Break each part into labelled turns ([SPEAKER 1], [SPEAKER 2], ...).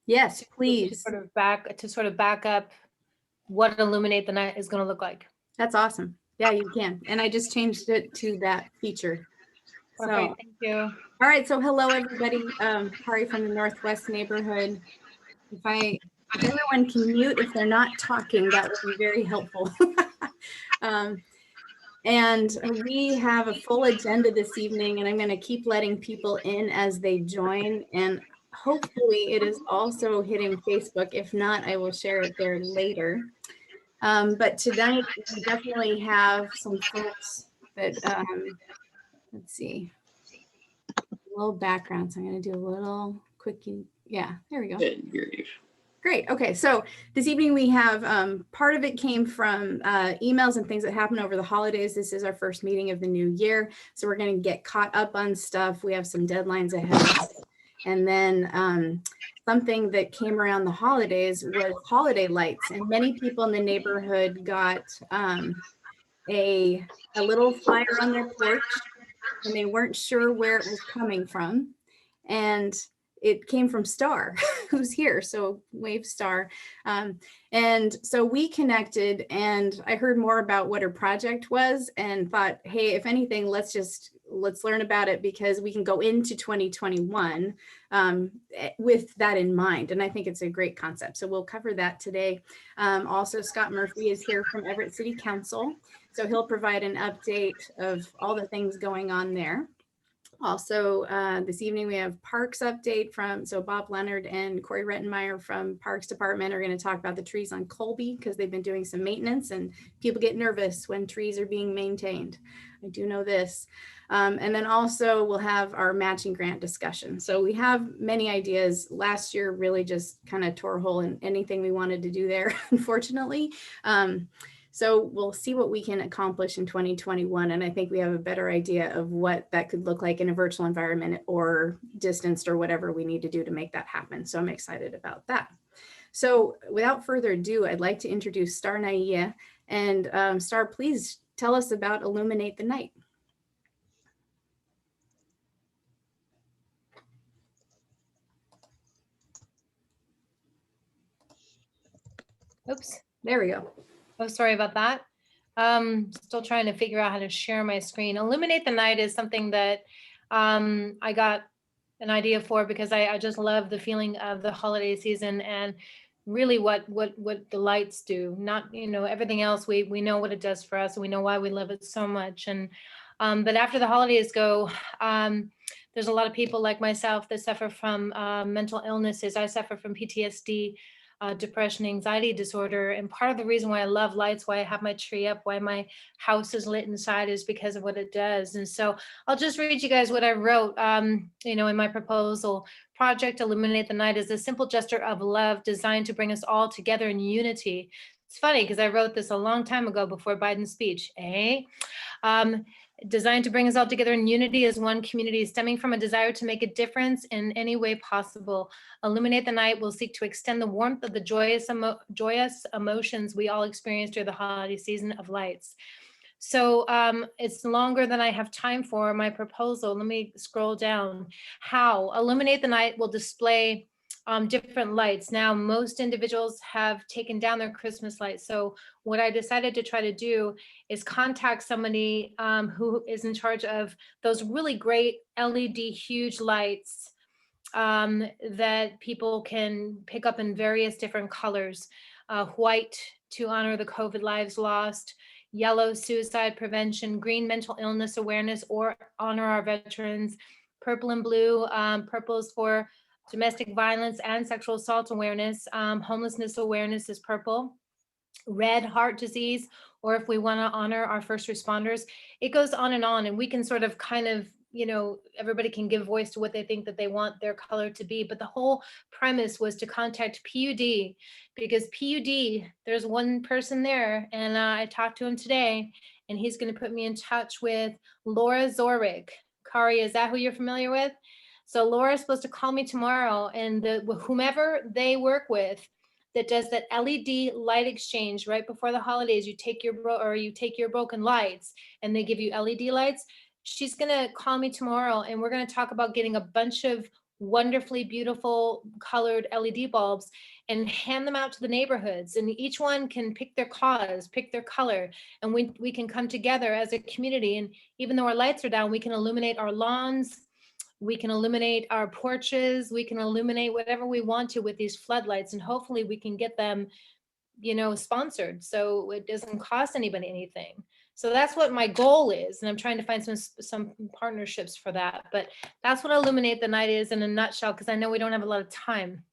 [SPEAKER 1] Yes,
[SPEAKER 2] to
[SPEAKER 1] please.
[SPEAKER 2] sort of back up what Illuminate the Night is going to look like.
[SPEAKER 1] That's awesome. Yeah, you can. And I just changed it to that feature.
[SPEAKER 2] Perfect.
[SPEAKER 1] So,
[SPEAKER 2] thank you.
[SPEAKER 1] All right. So hello, everybody. Kari from the Northwest neighborhood. If everyone can mute if they're not talking, that would be very helpful. And we have a full agenda this evening, and I'm going to keep letting people in as they join. And hopefully it is also hitting Facebook. If not, I will share it there later. But tonight we definitely have some folks that, let's see, a little background. So I'm going to do a little quick, yeah, there we go. Great. Okay. So this evening we have part of it came from emails and things that happened over the holidays. This is our first meeting of the new year. So we're going to get caught up on stuff. We have some deadlines ahead. And then something that came around the holidays was holiday lights. And many people in the neighborhood got a little flyer on their porch, and they weren't sure where it was coming from. And it came from Star, who's here. So wave Star. And so we connected, and I heard more about what her project was and thought, hey, if anything, let's learn about it, because we can go into 2021 with that in mind. And I think it's a great concept. So we'll cover that today. Also, Scott Murphy is here from Everett City Council. So he'll provide an update of all the things going on there. Also, this evening we have Parks update so Bob Leonard and Corey Rettenmeyer from Parks Department are going to talk about the trees on Colby, because they've been doing some maintenance and people get nervous when trees are being maintained. I do know this. And then also we'll have our matching grant discussion. So we have many ideas. Last year really just kind of tore a hole in anything we wanted to do there, unfortunately. So we'll see what we can accomplish in 2021. And I think we have a better idea of what that could look like in a virtual environment or distanced or whatever we need to do to make that happen. So I'm excited about that. So without further ado, I'd like to introduce Star Naia. And Star, please tell us about Illuminate the Night.
[SPEAKER 2] Oops.
[SPEAKER 1] There we go.
[SPEAKER 2] Oh, sorry about that. Still trying to figure out how to share my screen. Illuminate the Night is something that I got an idea for because I just love the feeling of the holiday season and really what the lights do. Not, everything else, we know what it does for us and we know why we love it so much. And but after the holidays go, there's a lot of people like myself that suffer from mental illnesses. I suffer from PTSD. Depression, anxiety disorder. And part of the reason why I love lights, why I have my tree up, why my house is lit inside is because of what it does. And so I'll just read you guys what I wrote, in my proposal. Project Illuminate the Night is a simple gesture of love designed to bring us all together in unity. It's funny because I wrote this a long time ago before Biden's speech, designed to bring us all together in unity as one community, stemming from a desire to make a difference in any way possible. Illuminate the Night will seek to extend the warmth of the joyous emotions we all experience during the holiday season of lights. So it's longer than I have time for my proposal. Let me scroll down. How? Illuminate the Night will display different lights. Now, most individuals have taken down their Christmas lights. So what I decided to try to do is contact somebody who is in charge of those really great LED huge lights that people can pick up in various different colors. White to honor the COVID lives lost, yellow suicide prevention, green mental illness awareness or honor our veterans, purple and blue. Purple is for domestic violence and sexual assault awareness. Homelessness awareness is purple. Red, heart disease, or if we want to honor our first responders. It goes on, and we can sort of everybody can give voice to what they think that they want their color to be. But the whole premise was to contact PUD, because PUD, there's one person there, and I talked to him today, and he's going to put me in touch with Laura Zorik. Kari, is that who you're familiar with? So Laura's supposed to call me tomorrow, and whomever they work with that does that LED light exchange right before the holidays, you take your broken lights and they give you LED lights. She's going to call me tomorrow, and we're going to talk about getting a bunch of wonderfully beautiful colored LED bulbs and hand them out to the neighborhoods. And each one can pick their cause, pick their color, and we can come together as a community. And even though our lights are down, we can illuminate our lawns, we can illuminate our porches, we can illuminate whatever we want to with these floodlights, and hopefully we can get them, sponsored, so it doesn't cost anybody anything. So that's what my goal is, and I'm trying to find some partnerships for that. But that's what Illuminate the Night is in a nutshell, because I know we don't have a lot of time.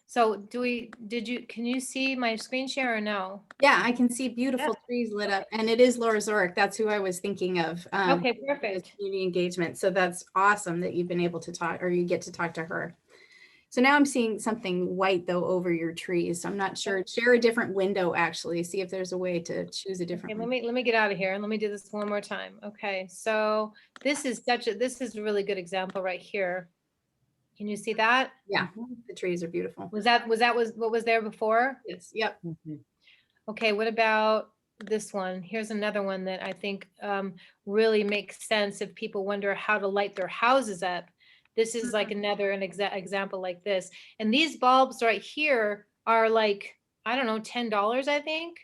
[SPEAKER 2] So can you see my screen share or no?
[SPEAKER 1] Yeah, I can see beautiful trees lit up, and it is Laura Zorick. That's who I was thinking of.
[SPEAKER 2] Okay, perfect.
[SPEAKER 1] Community engagement. So that's awesome that you've been able to talk, or you get to talk to her. So now I'm seeing something white though over your trees. I'm not sure. Share a different window actually. See if there's a way to choose a different.
[SPEAKER 2] Okay, let me get out of here and let me do this one more time. Okay, so this is a really good example right here. Can you see that?
[SPEAKER 1] Yeah, the trees are beautiful.
[SPEAKER 2] Was what was there before?
[SPEAKER 1] Yes. Yep.
[SPEAKER 2] Okay, what about this one? Here's another one that I think really makes sense if people wonder how to light their houses up. This is like another example like this. And these bulbs right here are like, I don't know, $10, I think.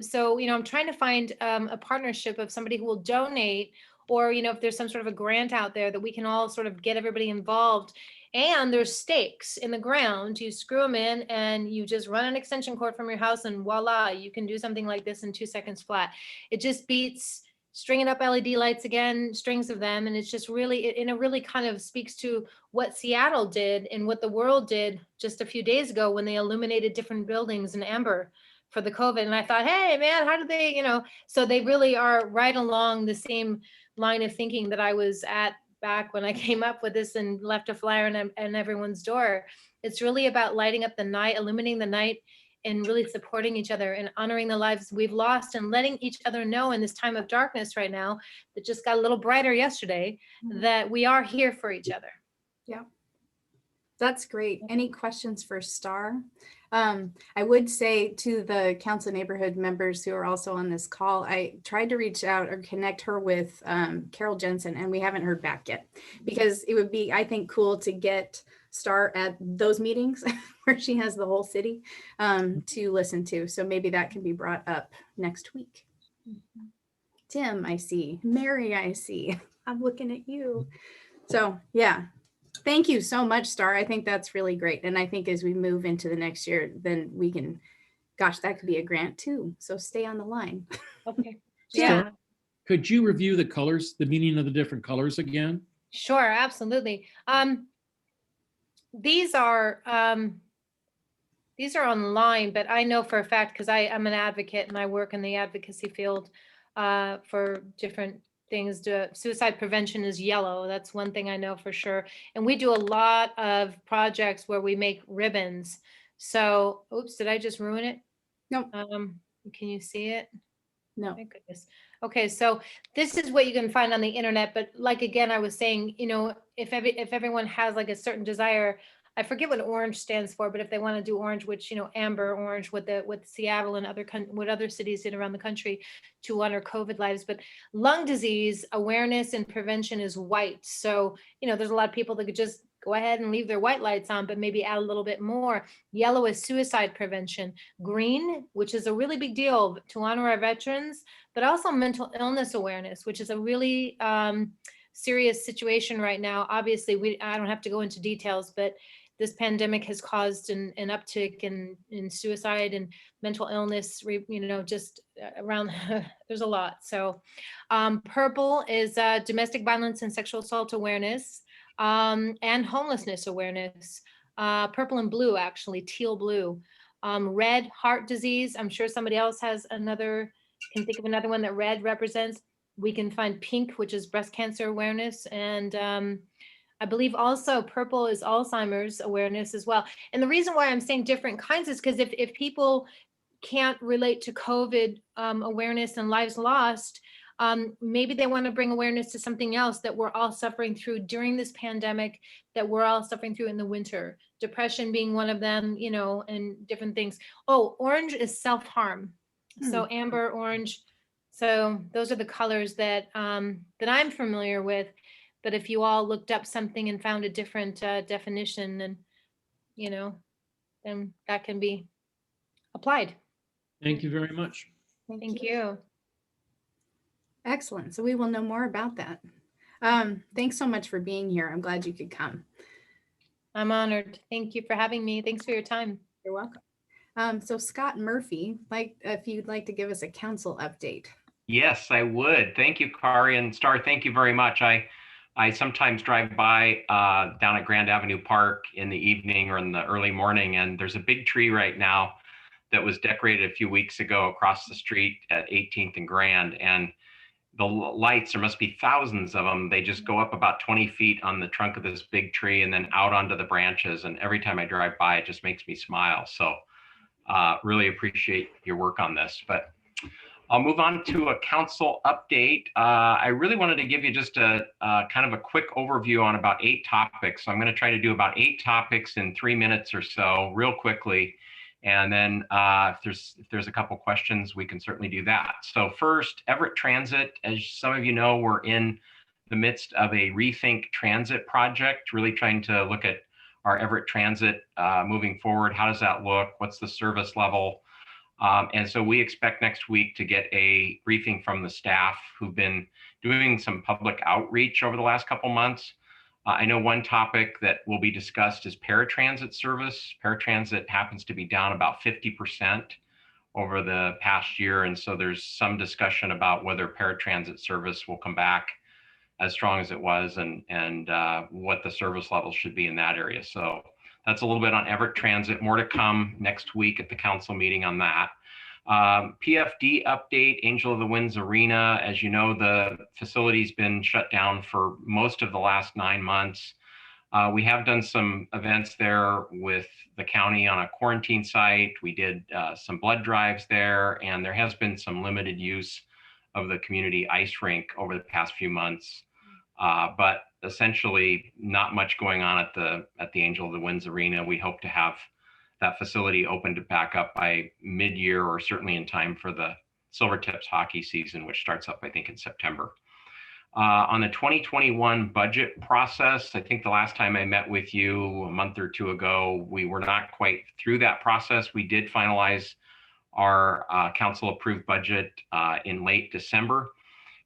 [SPEAKER 2] So, I'm trying to find a partnership of somebody who will donate, or, if there's some sort of a grant out there that we can all sort of get everybody involved. And there's stakes in the ground. You screw them in and you just run an extension cord from your house, and voila, you can do something like this in 2 seconds flat. It just beats stringing up LED lights again, strings of them. And it's just really, it really kind of speaks to what Seattle did and what the world did just a few days ago when they illuminated different buildings in amber for the COVID. And I thought, hey man, how did they, so they really are right along the same line of thinking that I was at back when I came up with this and left a flyer on everyone's door. It's really about lighting up the night, illuminating the night, and really supporting each other and honoring the lives we've lost, and letting each other know in this time of darkness right now that just got a little brighter yesterday, that we are here for each other.
[SPEAKER 1] Yeah. That's great. Any questions for Star? I would say to the council neighborhood members who are also on this call, I tried to reach out or connect her with Carol Jensen, and we haven't heard back yet, because it would be, I think, cool to get Star at those meetings where she has the whole city to listen to. So maybe that can be brought up next week. Tim, I see. Mary, I see. I'm looking at you. So yeah. Thank you so much, Star. I think that's really great. And I think as we move into the next year, then we can, gosh, that could be a grant too. So stay on the line.
[SPEAKER 2] Okay.
[SPEAKER 3] Star,
[SPEAKER 2] Yeah.
[SPEAKER 3] could you review the colors, the meaning of the different colors again?
[SPEAKER 2] Sure, absolutely. These are online, but I know for a fact, because I'm an advocate and I work in the advocacy field for different things. Suicide prevention is yellow. That's one thing I know for sure. And we do a lot of projects where we make ribbons. So, oops, did I just ruin it?
[SPEAKER 1] Nope.
[SPEAKER 2] Can you see it?
[SPEAKER 1] No.
[SPEAKER 2] My goodness. Okay, so this is what you can find on the internet. But like, again, I was saying, if everyone has like a certain desire, I forget what orange stands for, but if they want to do orange, which, amber, orange, with Seattle and what other cities did around the country to honor COVID lives. But lung disease awareness and prevention is white. So, there's a lot of people that could just go ahead and leave their white lights on, but maybe add a little bit more. Yellow is suicide prevention. Green, which is a really big deal to honor our veterans, but also mental illness awareness, which is a really serious situation right now. Obviously, I don't have to go into details, but this pandemic has caused an uptick in suicide and mental illness, just around, there's a lot. So purple is domestic violence and sexual assault awareness, and homelessness awareness. Purple and blue, actually, teal blue. Red, heart disease. I'm sure somebody else can think of another one that red represents. We can find pink, which is breast cancer awareness. And I believe also purple is Alzheimer's awareness as well. And the reason why I'm saying different kinds is because if people can't relate to COVID awareness and lives lost, maybe they want to bring awareness to something else that we're all suffering through during this pandemic, that we're all suffering through in the winter. Depression being one of them, and different things. Oh, orange is self-harm. So amber, orange. So those are the colors that I'm familiar with. But if you all looked up something and found a different definition, and then that can be applied.
[SPEAKER 3] Thank you very much.
[SPEAKER 2] Thank you.
[SPEAKER 1] Excellent. So we will know more about that. Thanks so much for being here. I'm glad you could come.
[SPEAKER 2] I'm honored. Thank you for having me. Thanks for your time.
[SPEAKER 1] You're welcome. So Scott Murphy, if you'd like to give us a council update.
[SPEAKER 4] Yes, I would. Thank you, Kari, and Star. Thank you very much. I sometimes drive by down at Grand Avenue Park in the evening or in the early morning, and there's a big tree right now that was decorated a few weeks ago across the street at 18th and Grand. And the lights, there must be thousands of them. They just go up about 20 feet on the trunk of this big tree and then out onto the branches. And every time I drive by, it just makes me smile. So really appreciate your work on this. But I'll move on to a council update. I really wanted to give you just a kind of a quick overview on about 8 topics. So I'm going to try to do about 8 topics in 3 minutes or so, real quickly. And then if there's a couple questions, we can certainly do that. So first, Everett Transit. As some of you know, we're in the midst of a Rethink Transit project, really trying to look at our Everett Transit moving forward. How does that look? What's the service level? And so we expect next week to get a briefing from the staff who've been doing some public outreach over the last couple months. I know one topic that will be discussed is paratransit service. Paratransit happens to be down about 50% over the past year. And so there's some discussion about whether paratransit service will come back as strong as it was and what the service levels should be in that area. So that's a little bit on Everett Transit. More to come next week at the council meeting on that. PFD update, Angel of the Winds Arena. As you know, the facility's been shut down for most of the last 9 months. We have done some events there with the county on a quarantine site. We did some blood drives there, and there has been some limited use of the community ice rink over the past few months. But essentially not much going on at the Angel of the Winds Arena. We hope to have that facility opened back up by mid-year or certainly in time for the Silvertips hockey season, which starts up, I think, in September. On the 2021 budget process, I think the last time I met with you a month or 2 ago, we were not quite through that process. We did finalize our council approved budget in late December.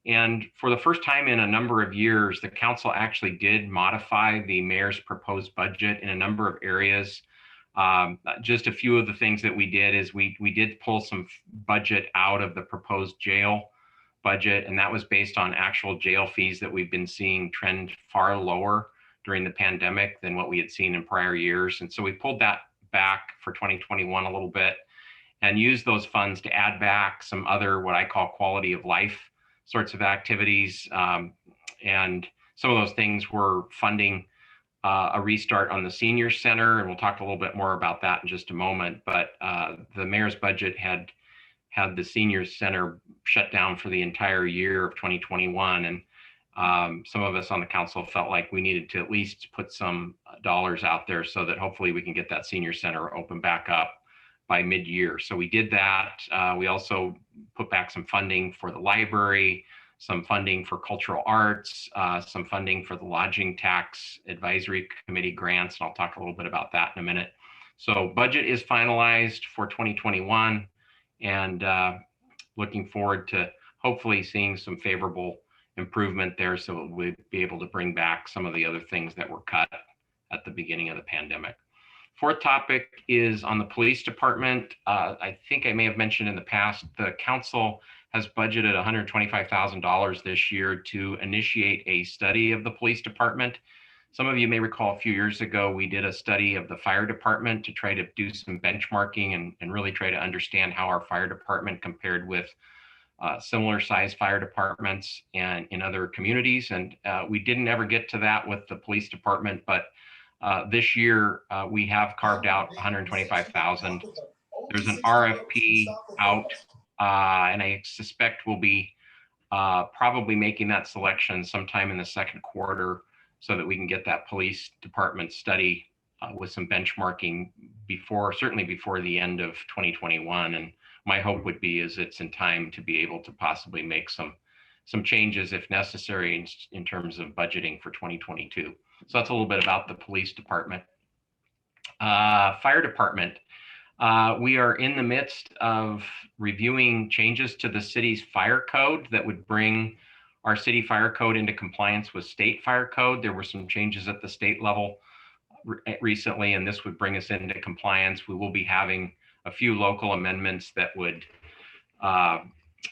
[SPEAKER 4] And for the first time in a number of years, the council actually did modify the mayor's proposed budget in a number of areas. Just a few of the things that we did is we did pull some budget out of the proposed jail budget, and that was based on actual jail fees that we've been seeing trend far lower during the pandemic than what we had seen in prior years. And so we pulled that back for 2021 a little bit and used those funds to add back some other what I call quality of life sorts of activities. And some of those things were funding a restart on the senior center, and we'll talk a little bit more about that in just a moment. But the mayor's budget had the senior center shut down for the entire year of 2021. And some of us on the council felt like we needed to at least put some dollars out there so that hopefully we can get that senior center open back up by mid-year. So we did that. We also put back some funding for the library, some funding for cultural arts, some funding for the lodging tax advisory committee grants, and I'll talk a little bit about that in a minute. So budget is finalized for 2021, and looking forward to hopefully seeing some favorable improvement there so we'll be able to bring back some of the other things that were cut at the beginning of the pandemic. Fourth topic is on the police department. I think I may have mentioned in the past, the council has budgeted $125,000 this year to initiate a study of the police department. Some of you may recall a few years ago, we did a study of the fire department to try to do some benchmarking and really try to understand how our fire department compared with similar sized fire departments and in other communities. And we didn't ever get to that with the police department, but this year we have carved out $125,000. There's an RFP out, and I suspect we'll be probably making that selection sometime in the second quarter so that we can get that police department study with some benchmarking certainly before the end of 2021. And my hope would be is it's in time to be able to possibly make some some changes if necessary in terms of budgeting for 2022. So that's a little bit about the police department. Fire department. We are in the midst of reviewing changes to the city's fire code that would bring our city fire code into compliance with state fire code. There were some changes at the state level recently, and this would bring us into compliance. We will be having a few local amendments that would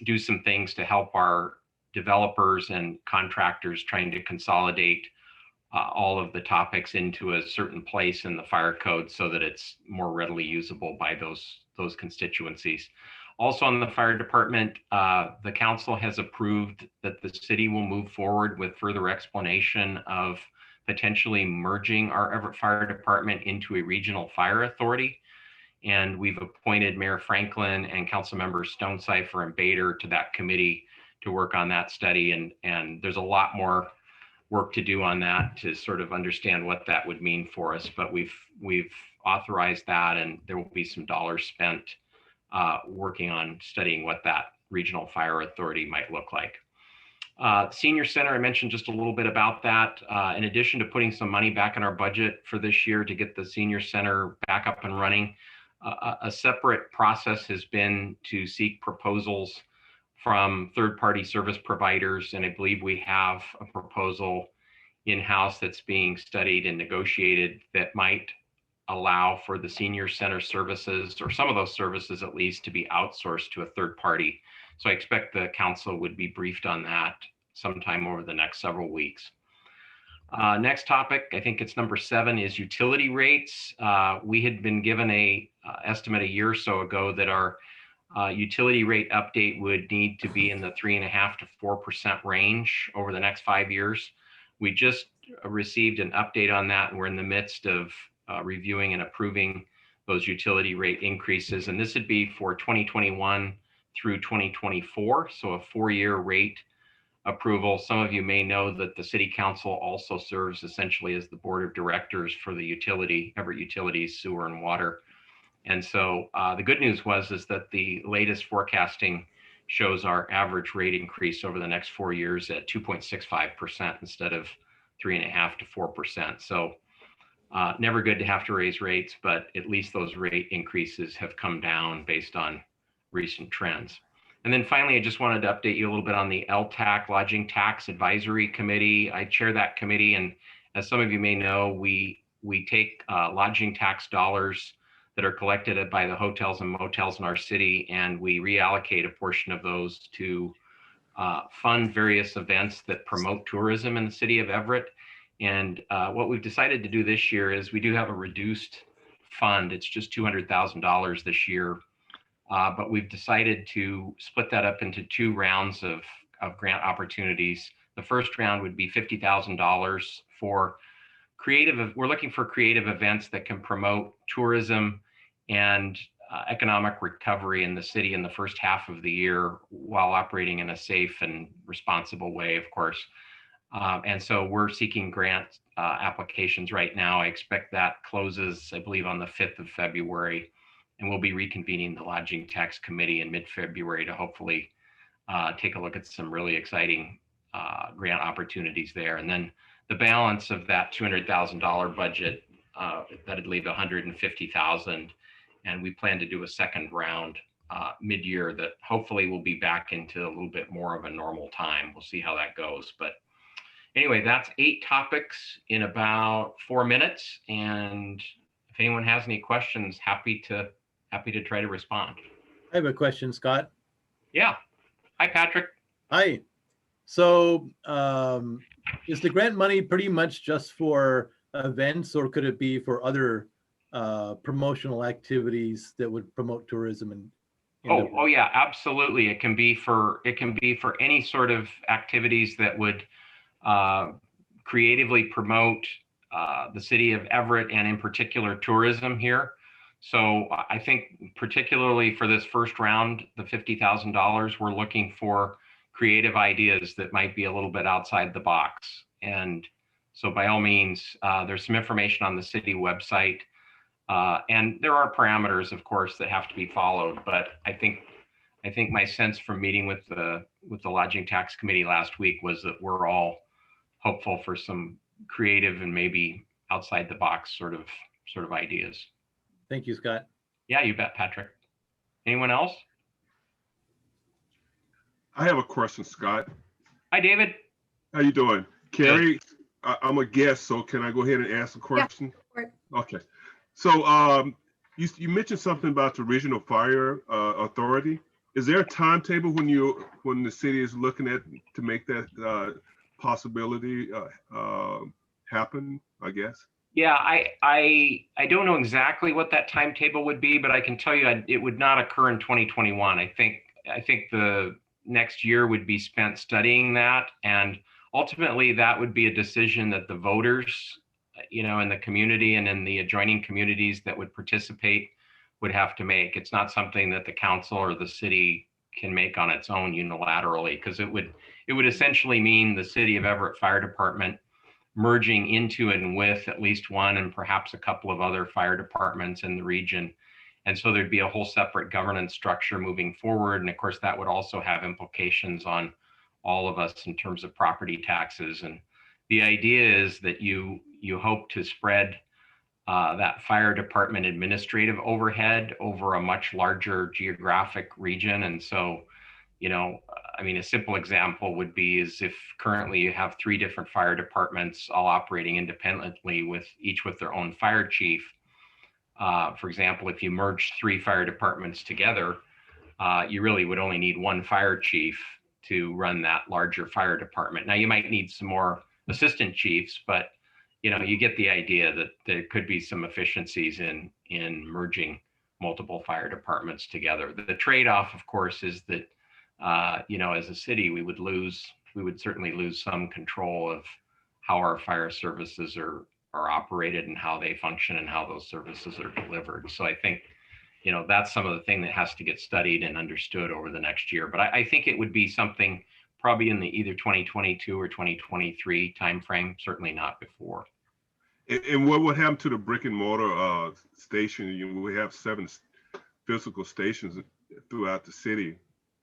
[SPEAKER 4] do some things to help our developers and contractors trying to consolidate all of the topics into a certain place in the fire code so that it's more readily usable by those constituencies. Also on the fire department, the council has approved that the city will move forward with further explanation of potentially merging our Everett Fire Department into a regional fire authority. And we've appointed Mayor Franklin and council members Stonecipher and Bader to that committee to work on that study. And there's a lot more work to do on that to sort of understand what that would mean for us. But we've authorized that, and there will be some dollars spent working on studying what that regional fire authority might look like. Senior Center, I mentioned just a little bit about that. In addition to putting some money back in our budget for this year to get the Senior Center back up and running, a separate process has been to seek proposals from third-party service providers. And I believe we have a proposal in-house that's being studied and negotiated that might allow for the Senior Center services, or some of those services at least, to be outsourced to a third party. So I expect the council would be briefed on that sometime over the next several weeks. Next topic, I think it's number 7, is utility rates. We had been given a estimate a year or so ago that our utility rate update would need to be in the 3.5% to 4% range over the next 5 years. We just received an update on that, and we're in the midst of reviewing and approving those utility rate increases. And this would be for 2021 through 2024, so a 4-year rate approval. Some of you may know that the City Council also serves essentially as the board of directors for the utility, Everett Utilities, Sewer and Water. And so the good news is that the latest forecasting shows our average rate increase over the next 4 years at 2.65% instead of 3.5% to 4%. So never good to have to raise rates, but at least those rate increases have come down based on recent trends. And then finally, I just wanted to update you a little bit on the LTAC, Lodging Tax Advisory Committee. I chair that committee, and as some of you may know, we take lodging tax dollars that are collected by the hotels and motels in our city, and we reallocate a portion of those to fund various events that promote tourism in the city of Everett. And what we've decided to do this year is we do have a reduced fund. It's just $200,000 this year. But we've decided to split that up into 2 rounds of grant opportunities. The first round would be $50,000 for creative. We're looking for creative events that can promote tourism and economic recovery in the city in the first half of the year while operating in a safe and responsible way, of course. And so we're seeking grant applications right now. I expect that closes, I believe, on the 5th of February. And we'll be reconvening the Lodging Tax Committee in mid-February to hopefully take a look at some really exciting grant opportunities there. And then the balance of that $200,000 budget, that'd leave $150,000. And we plan to do a second round mid-year that hopefully will be back into a little bit more of a normal time. We'll see how that goes. But anyway, that's 8 topics in about 4 minutes. And if anyone has any questions, happy to try to respond.
[SPEAKER 5] I have a question, Scott.
[SPEAKER 4] Yeah. Hi, Patrick.
[SPEAKER 5] Hi. So is the grant money pretty much just for events, or could it be for other promotional activities that would promote tourism?
[SPEAKER 4] Oh yeah, absolutely. It can be for any sort of activities that would creatively promote the city of Everett, and in particular tourism here. So I think particularly for this first round, the $50,000, we're looking for creative ideas that might be a little bit outside the box. And so by all means, there's some information on the city website. And there are parameters, of course, that have to be followed. But I think I think my sense from meeting with the lodging tax committee last week was that we're all hopeful for some creative and maybe outside the box sort of ideas.
[SPEAKER 5] Thank you, Scott.
[SPEAKER 4] Yeah, you bet, Patrick. Anyone else?
[SPEAKER 6] I have a question, Scott.
[SPEAKER 4] Hi, David.
[SPEAKER 6] How you doing? Carrie, I'm a guest, so can I go ahead and ask a question?
[SPEAKER 1] Yeah, sure.
[SPEAKER 6] Okay. So you mentioned something about the regional fire authority. Is there a timetable when the city is looking at to make that possibility happen, I guess?
[SPEAKER 4] Yeah, I don't know exactly what that timetable would be, but I can tell you it would not occur in 2021. I think the next year would be spent studying that, and ultimately that would be a decision that the voters, in the community and in the adjoining communities that would participate would have to make. It's not something that the council or the city can make on its own unilaterally, because it would essentially mean the City of Everett Fire Department merging into and with at least one and perhaps a couple of other fire departments in the region. And so there'd be a whole separate governance structure moving forward. And of course, that would also have implications on all of us in terms of property taxes. And the idea is that you hope to spread that fire department administrative overhead over a much larger geographic region. And so, a simple example would be is if currently you have 3 different fire departments all operating independently with their own fire chief. For example, if you merge 3 fire departments together, you really would only need 1 fire chief to run that larger fire department. Now you might need some more assistant chiefs, but you get the idea that there could be some efficiencies in merging multiple fire departments together. The trade-off, of course, is that as a city, we would certainly lose some control of how our fire services are operated and how they function and how those services are delivered. So I think, that's some of the thing that has to get studied and understood over the next year. But I think it would be something probably in the either 2022 or 2023 timeframe, certainly not before.
[SPEAKER 6] And what would happen to the brick and mortar station? We have 7 physical stations throughout the city.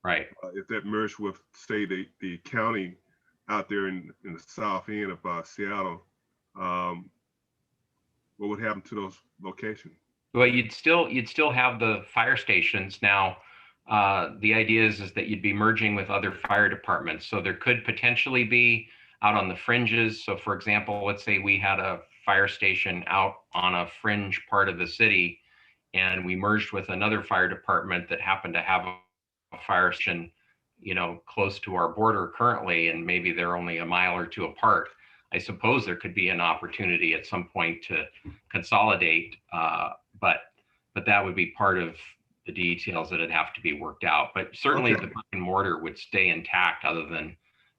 [SPEAKER 4] Right.
[SPEAKER 6] If that merged with, say, the county out there in the south end of Seattle, what would happen to those locations?
[SPEAKER 4] Well, you'd still have the fire stations. Now, the idea is that you'd be merging with other fire departments. So there could potentially be out on the fringes. So for example, let's say we had a fire station out on a fringe part of the city, and we merged with another fire department that happened to have a fire station, close to our border currently, and maybe they're only a mile or 2 apart. I suppose there could be an opportunity at some point to consolidate, but that would be part of the details that'd have to be worked out. But certainly the brick and mortar would stay intact, other than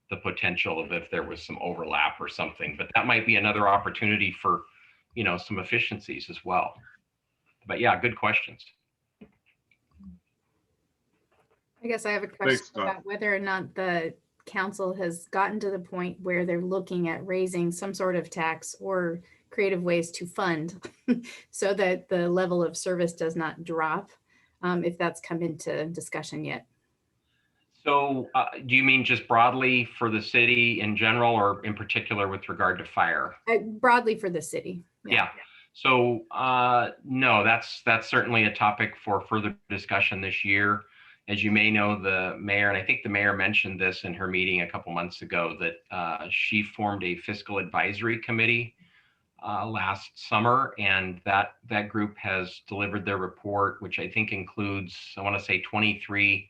[SPEAKER 4] the potential of if there was some overlap or something. But that might be another opportunity for, some efficiencies as well. But yeah, good questions.
[SPEAKER 1] I guess I have a question about whether or not the council has gotten to the point where they're looking at raising some sort of tax or creative ways to fund so that the level of service does not drop, if that's come into discussion yet.
[SPEAKER 4] So do you mean just broadly for the city in general, or in particular with regard to fire?
[SPEAKER 1] Broadly for the city.
[SPEAKER 4] Yeah. So no, that's certainly a topic for further discussion this year. As you may know, the mayor, and I think the mayor mentioned this in her meeting a couple months ago, that she formed a fiscal advisory committee last summer, and that group has delivered their report, which I think includes, I want to say, 23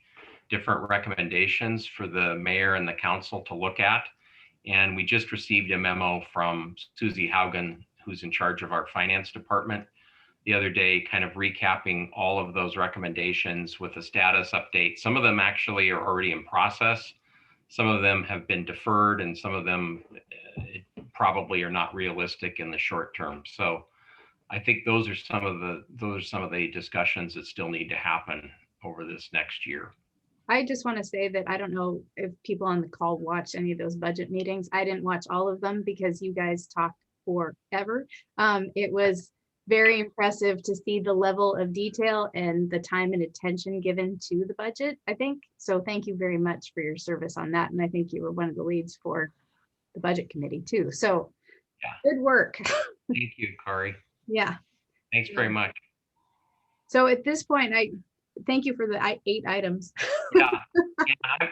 [SPEAKER 4] different recommendations for the mayor and the council to look at. And we just received a memo from Susie Haugen, who's in charge of our finance department, the other day, kind of recapping all of those recommendations with a status update. Some of them actually are already in process. Some of them have been deferred, and some of them probably are not realistic in the short term. So I think those are some of the discussions that still need to happen over this next year.
[SPEAKER 1] I just want to say that I don't know if people on the call watch any of those budget meetings. I didn't watch all of them because you guys talked forever. It was very impressive to see the level of detail and the time and attention given to the budget, I think. So thank you very much for your service on that. And I think you were one of the leads for the budget committee too. So
[SPEAKER 4] Yeah.
[SPEAKER 1] good work.
[SPEAKER 4] Thank you, Kari.
[SPEAKER 1] Yeah.
[SPEAKER 4] Thanks very much.
[SPEAKER 1] So at this point, I thank you for the 8 items.
[SPEAKER 4] Yeah,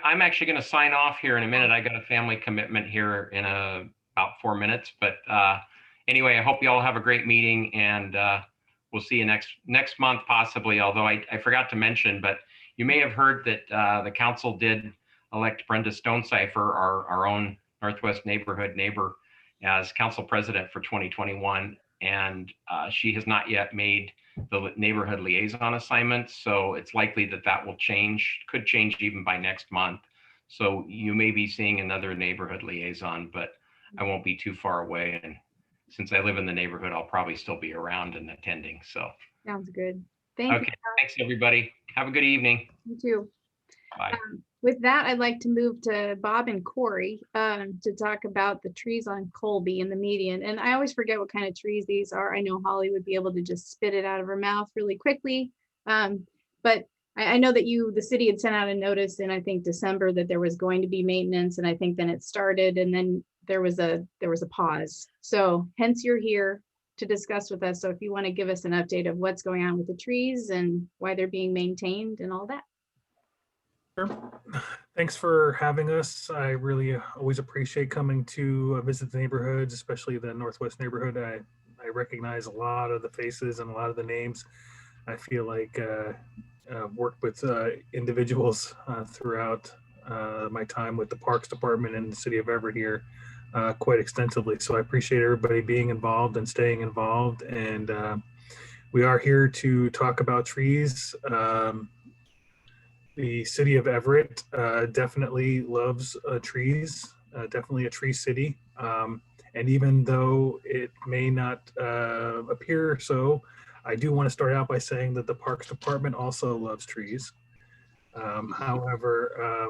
[SPEAKER 4] I'm actually going to sign off here in a minute. I got a family commitment here in about 4 minutes. But anyway, I hope you all have a great meeting, and we'll see you next month possibly. Although I forgot to mention, but you may have heard that the council did elect Brenda Stonecipher, our own Northwest neighborhood neighbor, as council president for 2021, and she has not yet made the neighborhood liaison assignment. So it's likely that that will change, could change even by next month. So you may be seeing another neighborhood liaison, but I won't be too far away. And since I live in the neighborhood, I'll probably still be around and attending. So
[SPEAKER 1] Sounds good. Thank you.
[SPEAKER 4] okay, thanks everybody. Have a good evening.
[SPEAKER 1] You too.
[SPEAKER 4] Bye.
[SPEAKER 1] With that, I'd like to move to Bob and Corey to talk about the trees on Colby in the median. And I always forget what kind of trees these are. I know Holly would be able to just spit it out of her mouth really quickly. But I know that the city had sent out a notice in, I think, December that there was going to be maintenance. And I think then it started and then there was a pause. So hence you're here to discuss with us. So if you want to give us an update of what's going on with the trees and why they're being maintained and all that.
[SPEAKER 7] Sure. Thanks for having us. I really always appreciate coming to visit the neighborhoods, especially the Northwest neighborhood. I recognize a lot of the faces and a lot of the names. I feel like worked with individuals throughout my time with the Parks Department in the city of Everett here quite extensively. So I appreciate everybody being involved and staying involved. And we are here to talk about trees. The city of Everett definitely loves trees, definitely a tree city. And even though it may not appear so, I do want to start out by saying that the Parks Department also loves trees. However,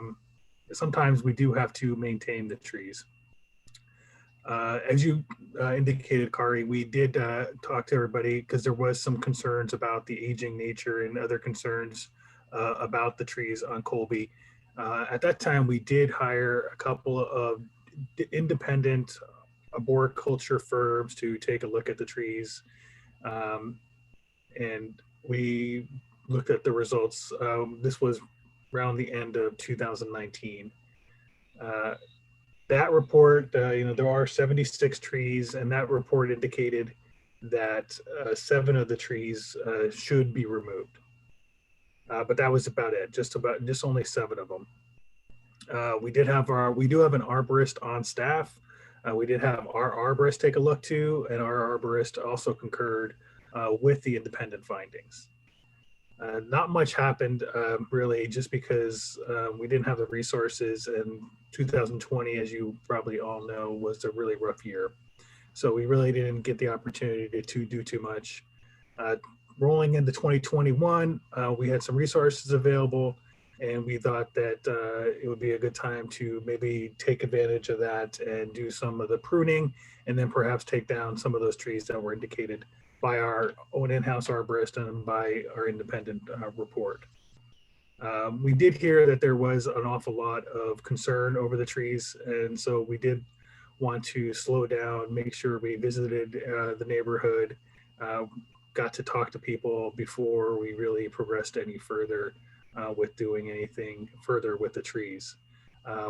[SPEAKER 7] sometimes we do have to maintain the trees. As you indicated, Kari, we did talk to everybody because there was some concerns about the aging nature and other concerns about the trees on Colby. At that time, we did hire a couple of independent arboriculture firms to take a look at the trees. And we looked at the results. This was around the end of 2019. That report, there are 76 trees, and that report indicated that 7 of the trees should be removed. But that was about it, just only 7 of them. We do have an arborist on staff. We did have our arborist take a look too, and our arborist also concurred with the independent findings. Not much happened really, just because we didn't have the resources, and 2020, as you probably all know, was a really rough year. So we really didn't get the opportunity to do too much. Rolling into 2021, we had some resources available, and we thought that it would be a good time to maybe take advantage of that and do some of the pruning, and then perhaps take down some of those trees that were indicated by our own in-house arborist and by our independent report. We did hear that there was an awful lot of concern over the trees, and so we did want to slow down, make sure we visited the neighborhood, got to talk to people before we really progressed any further with doing anything further with the trees.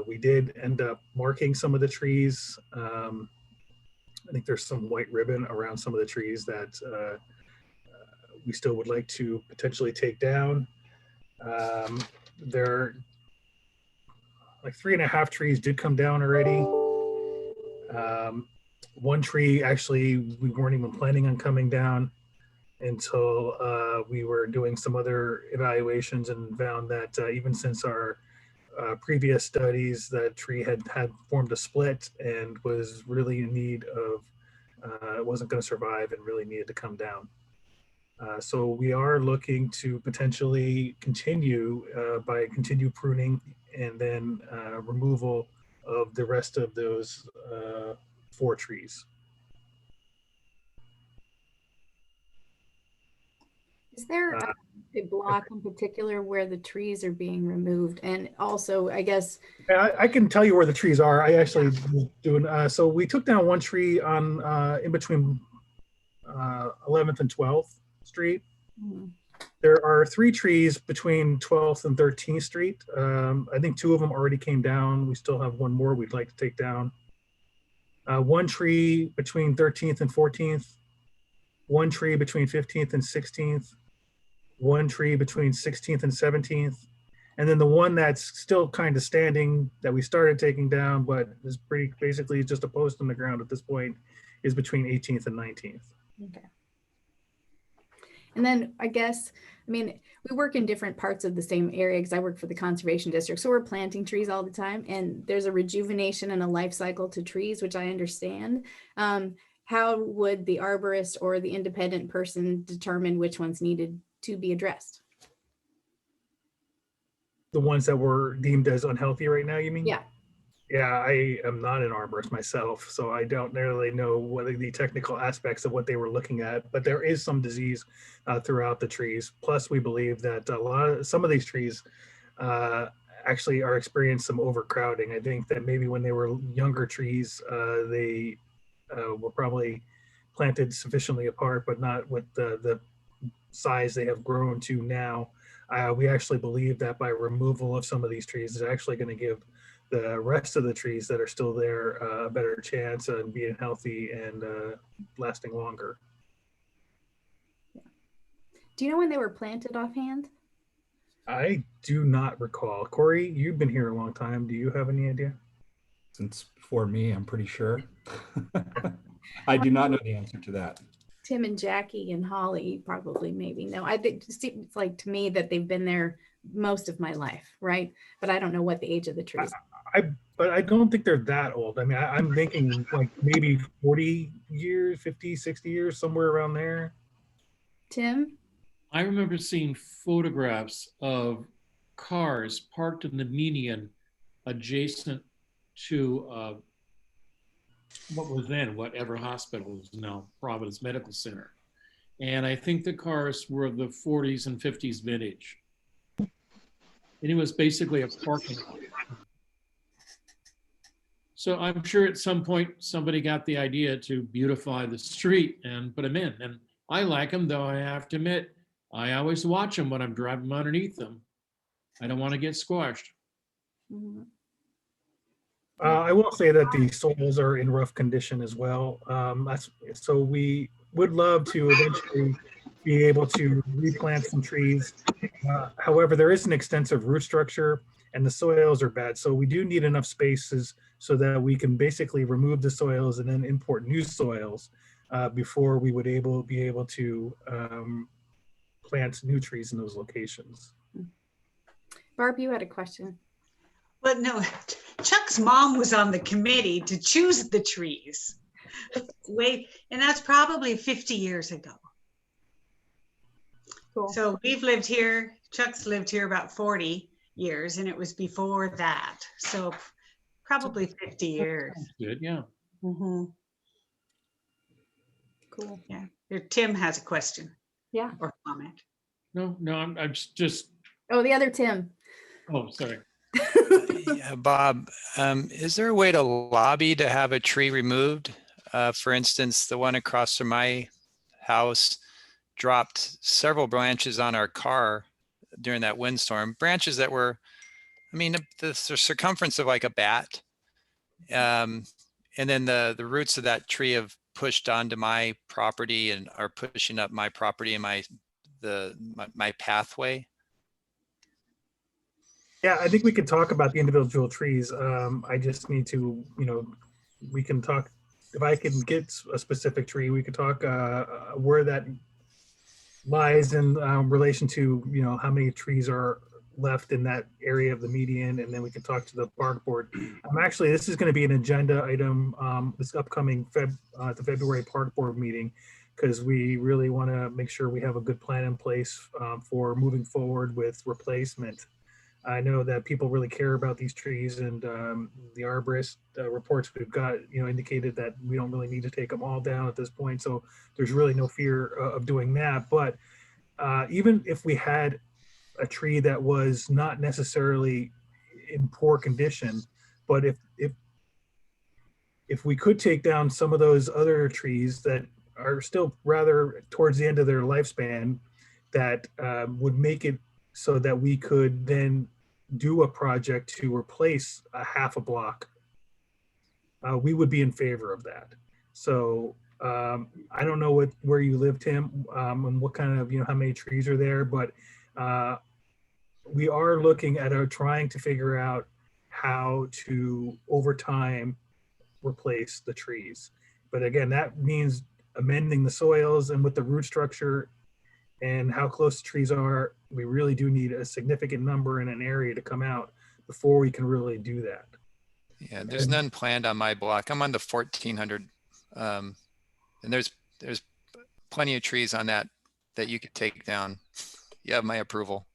[SPEAKER 7] We did end up marking some of the trees. I think there's some white ribbon around some of the trees that we still would like to potentially take down. There, like 3.5 trees did come down already. One tree, actually, we weren't even planning on coming down until we were doing some other evaluations and found that even since our previous studies, that tree had formed a split and was really in need of, it wasn't going to survive and really needed to come down. So we are looking to potentially continue pruning and then removal of the rest of those 4 trees.
[SPEAKER 1] Is there a block in particular where the trees are being removed? And also, I guess,
[SPEAKER 7] I can tell you where the trees are. I actually was doing, so we took down one tree on, in between 11th and 12th Street.
[SPEAKER 1] hmm,
[SPEAKER 7] There are 3 trees between 12th and 13th Street. I think 2 of them already came down. We still have one more we'd like to take down. 1 tree between 13th and 14th. 1 tree between 15th and 16th. 1 tree between 16th and 17th. And then the one that's still kind of standing that we started taking down, but is pretty basically just a post in the ground at this point, is between 18th and 19th.
[SPEAKER 1] okay. And then I guess, I mean, we work in different parts of the same area because I work for the conservation district. So we're planting trees all the time, and there's a rejuvenation and a life cycle to trees, which I understand. How would the arborist or the independent person determine which ones needed to be addressed?
[SPEAKER 7] The ones that were deemed as unhealthy right now, you mean?
[SPEAKER 1] Yeah.
[SPEAKER 7] Yeah, I am not an arborist myself, so I don't really know what the technical aspects of what they were looking at, but there is some disease throughout the trees. Plus, we believe that some of these trees actually are experiencing some overcrowding. I think that maybe when they were younger trees, they were probably planted sufficiently apart, but not with the size they have grown to now. We actually believe that by removal of some of these trees is actually going to give the rest of the trees that are still there a better chance of being healthy and lasting longer.
[SPEAKER 1] Do you know when they were planted offhand?
[SPEAKER 7] I do not recall. Corey, you've been here a long time. Do you have any idea?
[SPEAKER 8] Since before me, I'm pretty sure. I do not know the answer to that.
[SPEAKER 1] Tim and Jackie and Holly probably maybe know. I think it seems like to me that they've been there most of my life, right? But I don't know what the age of the trees.
[SPEAKER 7] But I don't think they're that old. I mean, I'm thinking like maybe 40 years, 50, 60 years, somewhere around there.
[SPEAKER 1] Tim?
[SPEAKER 3] I remember seeing photographs of cars parked in the median adjacent to what was then whatever hospital is now Providence Medical Center. And I think the cars were of the 40s and 50s vintage. And it was basically a parking lot. So I'm sure at some point somebody got the idea to beautify the street and put them in. And I like them, though I have to admit, I always watch them when I'm driving underneath them. I don't want to get squashed.
[SPEAKER 1] Mm-hmm.
[SPEAKER 7] I will say that the soils are in rough condition as well. So we would love to eventually be able to replant some trees. However, there is an extensive root structure and the soils are bad. So we do need enough spaces so that we can basically remove the soils and then import new soils before we would be able to plant new trees in those locations.
[SPEAKER 1] Barb, you had a question.
[SPEAKER 9] But no, Chuck's mom was on the committee to choose the trees. Wait, and that's probably 50 years ago.
[SPEAKER 1] Cool.
[SPEAKER 9] So we've lived here, Chuck's lived here about 40 years, and it was before that. So probably 50 years.
[SPEAKER 3] Good, yeah.
[SPEAKER 9] Mm-hmm.
[SPEAKER 1] Cool.
[SPEAKER 9] Yeah. Here, Tim has a question.
[SPEAKER 1] Yeah.
[SPEAKER 9] Or comment.
[SPEAKER 3] No, I'm just,
[SPEAKER 1] Oh, the other Tim.
[SPEAKER 3] oh, sorry.
[SPEAKER 10] Yeah, Bob, is there a way to lobby to have a tree removed? For instance, the one across from my house dropped several branches on our car during that windstorm. Branches that were, I mean, the circumference of like a bat. And then the roots of that tree have pushed onto my property and are pushing up my property and my pathway.
[SPEAKER 7] Yeah, I think we could talk about the individual trees. I just need to, we can talk, if I can get a specific tree, we could talk where that lies in relation to, how many trees are left in that area of the median, and then we can talk to the park board. Actually, this is going to be an agenda item this upcoming the February park board meeting, because we really want to make sure we have a good plan in place for moving forward with replacement. I know that people really care about these trees, and the arborist reports we've got, indicated that we don't really need to take them all down at this point. So there's really no fear of doing that. But even if we had a tree that was not necessarily in poor condition, but if we could take down some of those other trees that are still rather towards the end of their lifespan, that would make it so that we could then do a project to replace a half a block, we would be in favor of that. So I don't know where you live, Tim, and what kind of, how many trees are there, but we are looking at trying to figure out how to, over time, replace the trees. But again, that means amending the soils, and with the root structure and how close the trees are, we really do need a significant number in an area to come out before we can really do that.
[SPEAKER 10] Yeah, there's none planned on my block. I'm on the 1400, and there's plenty of trees on that you could take down. You have my approval.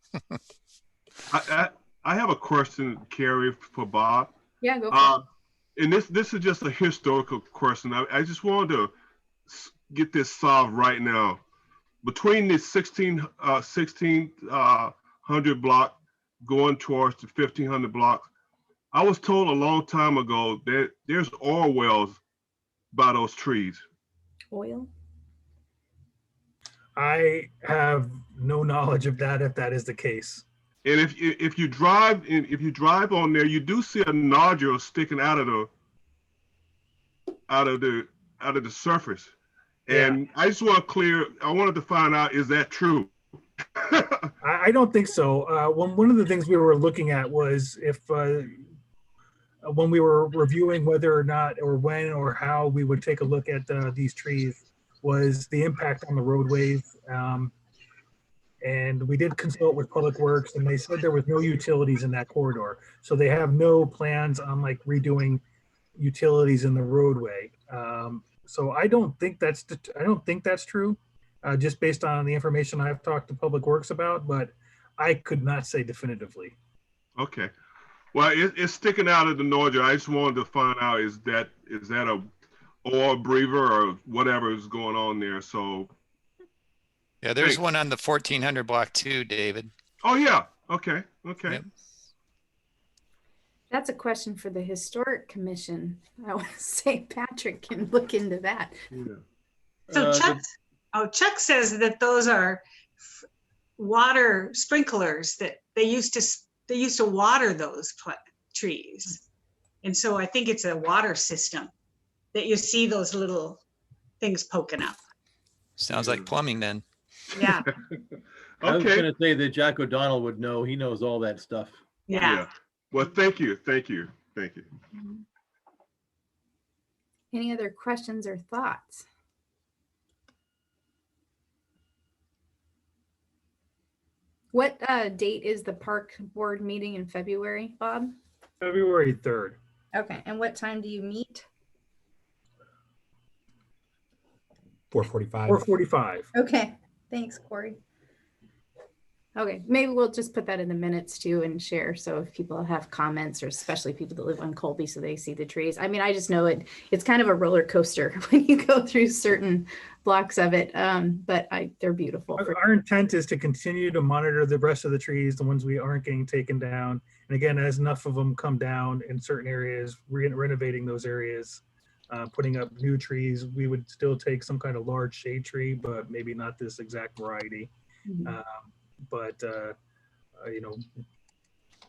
[SPEAKER 6] I have a question, Carrie, for Bob.
[SPEAKER 1] Yeah, go for it.
[SPEAKER 6] And this is just a historical question. I just wanted to get this solved right now. Between the 1600 block going towards the 1500 block, I was told a long time ago that there's oil wells by those trees.
[SPEAKER 1] Oil?
[SPEAKER 7] I have no knowledge of that, if that is the case.
[SPEAKER 6] And if you drive on there, you do see a nodule sticking out of the surface. And yeah. I wanted to find out, is that true?
[SPEAKER 7] I don't think so. One of the things we were looking at was if when we were reviewing whether or not, or when or how we would take a look at these trees, was the impact on the roadways. And we did consult with Public Works, and they said there was no utilities in that corridor. So they have no plans on like redoing utilities in the roadway. So I don't think that's true, just based on the information I've talked to Public Works about, but I could not say definitively.
[SPEAKER 6] Okay. Well, it's sticking out of the nodule. I just wanted to find out, is that a oil breather or whatever is going on there? So
[SPEAKER 10] yeah, there's one on the 1400 block too, David.
[SPEAKER 6] Oh yeah. Okay.
[SPEAKER 10] Yep.
[SPEAKER 1] That's a question for the Historic Commission. I want to say Patrick can look into that.
[SPEAKER 6] Yeah.
[SPEAKER 9] So Chuck says that those are water sprinklers that they used to water those trees. And so I think it's a water system that you see those little things poking up.
[SPEAKER 10] Sounds like plumbing then.
[SPEAKER 9] Yeah.
[SPEAKER 5] I was going to say that Jack O'Donnell would know. He knows all that stuff.
[SPEAKER 9] Yeah.
[SPEAKER 6] Well, thank you.
[SPEAKER 1] Any other questions or thoughts? What date is the park board meeting in February, Bob?
[SPEAKER 7] February 3rd.
[SPEAKER 1] Okay, and what time do you meet?
[SPEAKER 8] 4:45.
[SPEAKER 7] 4:45.
[SPEAKER 1] Okay, thanks, Corey. Okay, maybe we'll just put that in the minutes too and share. So if people have comments, or especially people that live on Colby, so they see the trees. I mean, I just know it's kind of a roller coaster when you go through certain blocks of it, but they're beautiful.
[SPEAKER 7] Our intent is to continue to monitor the rest of the trees, the ones we aren't getting taken down. And again, as enough of them come down in certain areas, renovating those areas, putting up new trees. We would still take some kind of large shade tree, but maybe not this exact variety.
[SPEAKER 1] Mhm.
[SPEAKER 7] But you know,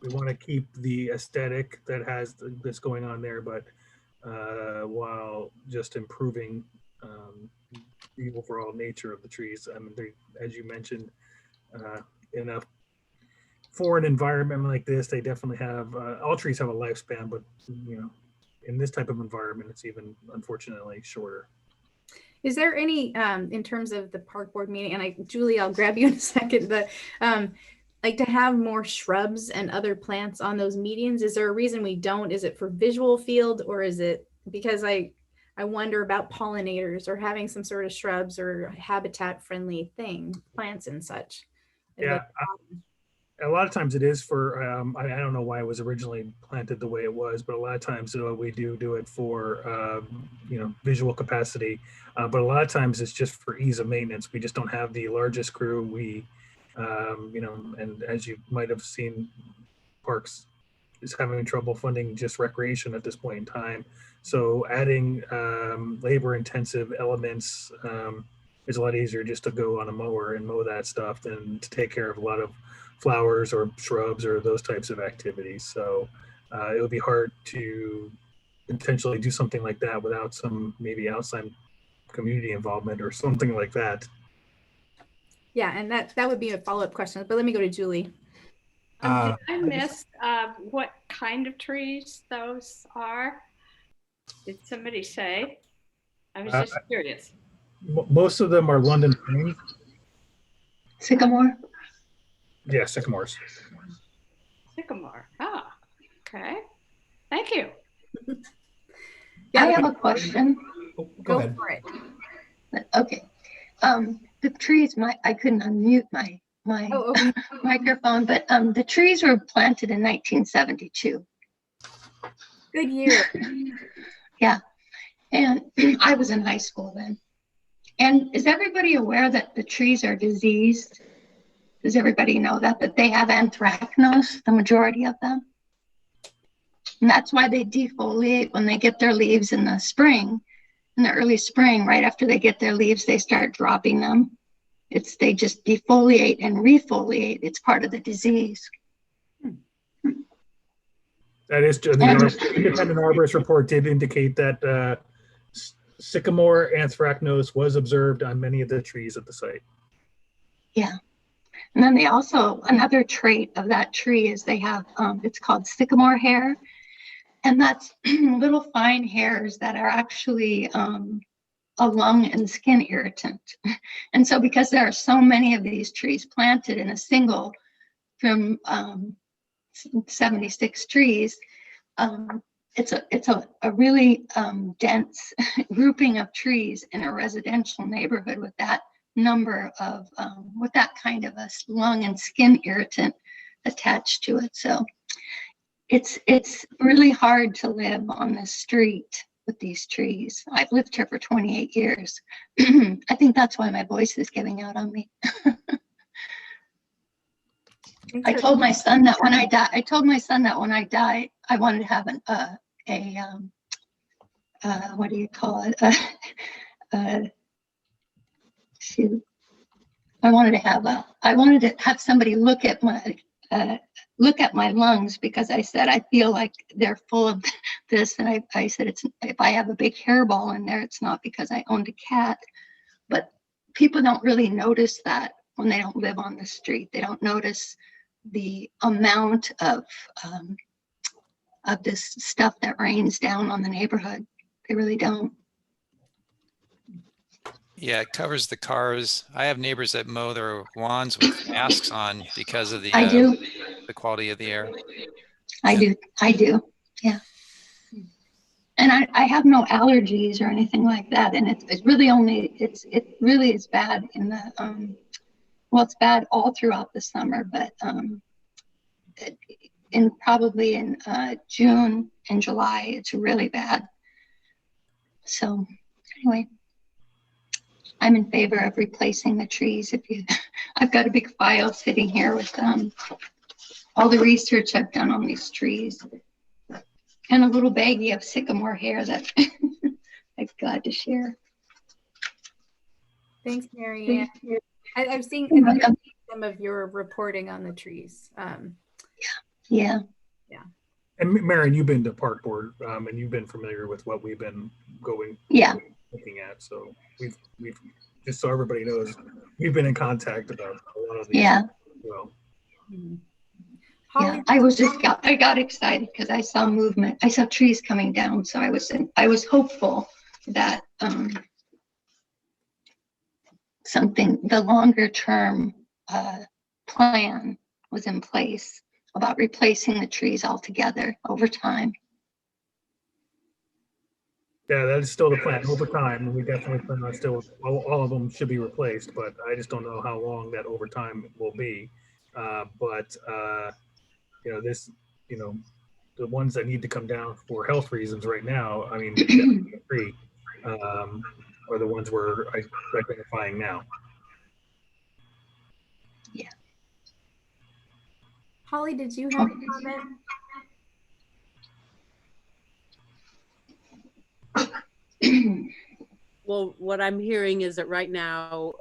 [SPEAKER 7] we want to keep the aesthetic that's going on there, but while just improving the overall nature of the trees. I mean, as you mentioned, for an environment like this, they definitely have, all trees have a lifespan, but you know, in this type of environment, it's even unfortunately shorter.
[SPEAKER 1] Is there any, in terms of the park board meeting, and Julie, I'll grab you in a second, but like to have more shrubs and other plants on those meetings? Is there a reason we don't? Is it for visual field, or is it because I wonder about pollinators or having some sort of shrubs or habitat friendly thing, plants and such?
[SPEAKER 7] Yeah. A lot of times it is for, I don't know why it was originally planted the way it was, but a lot of times we do it for, visual capacity. But a lot of times it's just for ease of maintenance. We just don't have the largest crew. And as you might have seen, Parks is having trouble funding just recreation at this point in time. So adding labor intensive elements is a lot easier just to go on a mower and mow that stuff than to take care of a lot of flowers or shrubs or those types of activities. So it would be hard to intentionally do something like that without some maybe outside community involvement or something like that.
[SPEAKER 1] Yeah, and that would be a follow-up question, but let me go to Julie.
[SPEAKER 11] Did I miss what kind of trees those are? Did somebody say? I was just curious.
[SPEAKER 7] Most of them are London pine.
[SPEAKER 12] Sycamore?
[SPEAKER 7] Yeah, sycamores.
[SPEAKER 11] Sycamore. Ah, okay. Thank you.
[SPEAKER 12] I have a question.
[SPEAKER 1] Go for it.
[SPEAKER 12] Okay. The trees, I couldn't unmute my
[SPEAKER 1] okay.
[SPEAKER 12] microphone, but the trees were planted in 1972.
[SPEAKER 1] Good year.
[SPEAKER 12] Yeah. And I was in high school then. And is everybody aware that the trees are diseased? Does everybody know that they have anthracnose, the majority of them? And that's why they defoliate when they get their leaves in the spring, in the early spring. Right after they get their leaves, they start dropping them. They just defoliate and refoliate. It's part of the disease.
[SPEAKER 7] That is, the independent arborist report did indicate that sycamore anthracnose was observed on many of the trees at the site.
[SPEAKER 12] Yeah. And then they also, another trait of that tree is they have, it's called sycamore hair. And that's little fine hairs that are actually a lung and skin irritant. And so because there are so many of these trees planted in a single from 76 trees, it's a really dense grouping of trees in a residential neighborhood with that number of, with that kind of a lung and skin irritant attached to it. So it's really hard to live on this street with these trees. I've lived here for 28 years. I think that's why my voice is giving out on me. I told my son that when I die, I wanted to have what do you call it? Shoot. I wanted to have somebody look at my lungs, because I said I feel like they're full of this, and I said if I have a big hairball in there, it's not because I owned a cat. But people don't really notice that when they don't live on the street. They don't notice the amount of this stuff that rains down on the neighborhood. They really don't.
[SPEAKER 10] Yeah, it covers the cars. I have neighbors that mow their lawns with masks on because of the the quality of the air.
[SPEAKER 12] I do. Yeah. And I have no allergies or anything like that. And it really is bad in the it's bad all throughout the summer, but probably in June and July, it's really bad. So anyway, I'm in favor of replacing the trees. I've got a big file sitting here with all the research I've done on these trees, and a little baggie of sycamore hair that I'm glad to share.
[SPEAKER 1] Thanks, Mary. I've seen some of your reporting on the trees.
[SPEAKER 12] Yeah.
[SPEAKER 7] And Marion, you've been to Park Board, and you've been familiar with what we've been looking at. So we've just so everybody knows, we've been in contact about a lot of these.
[SPEAKER 12] Yeah.
[SPEAKER 7] Well.
[SPEAKER 1] Mm-hmm.
[SPEAKER 12] Yeah, I got excited because I saw movement. I saw trees coming down, so I was hopeful that the longer term plan was in place about replacing the trees altogether over time.
[SPEAKER 7] Yeah, that is still the plan over time, and we definitely plan on all of them should be replaced, but I just don't know how long that over time will be. But this, the ones that need to come down for health reasons right now, I mean, three are the ones we're identifying now.
[SPEAKER 12] Yeah.
[SPEAKER 1] Holly, did you have a comment?
[SPEAKER 13] Well, what I'm hearing is that right now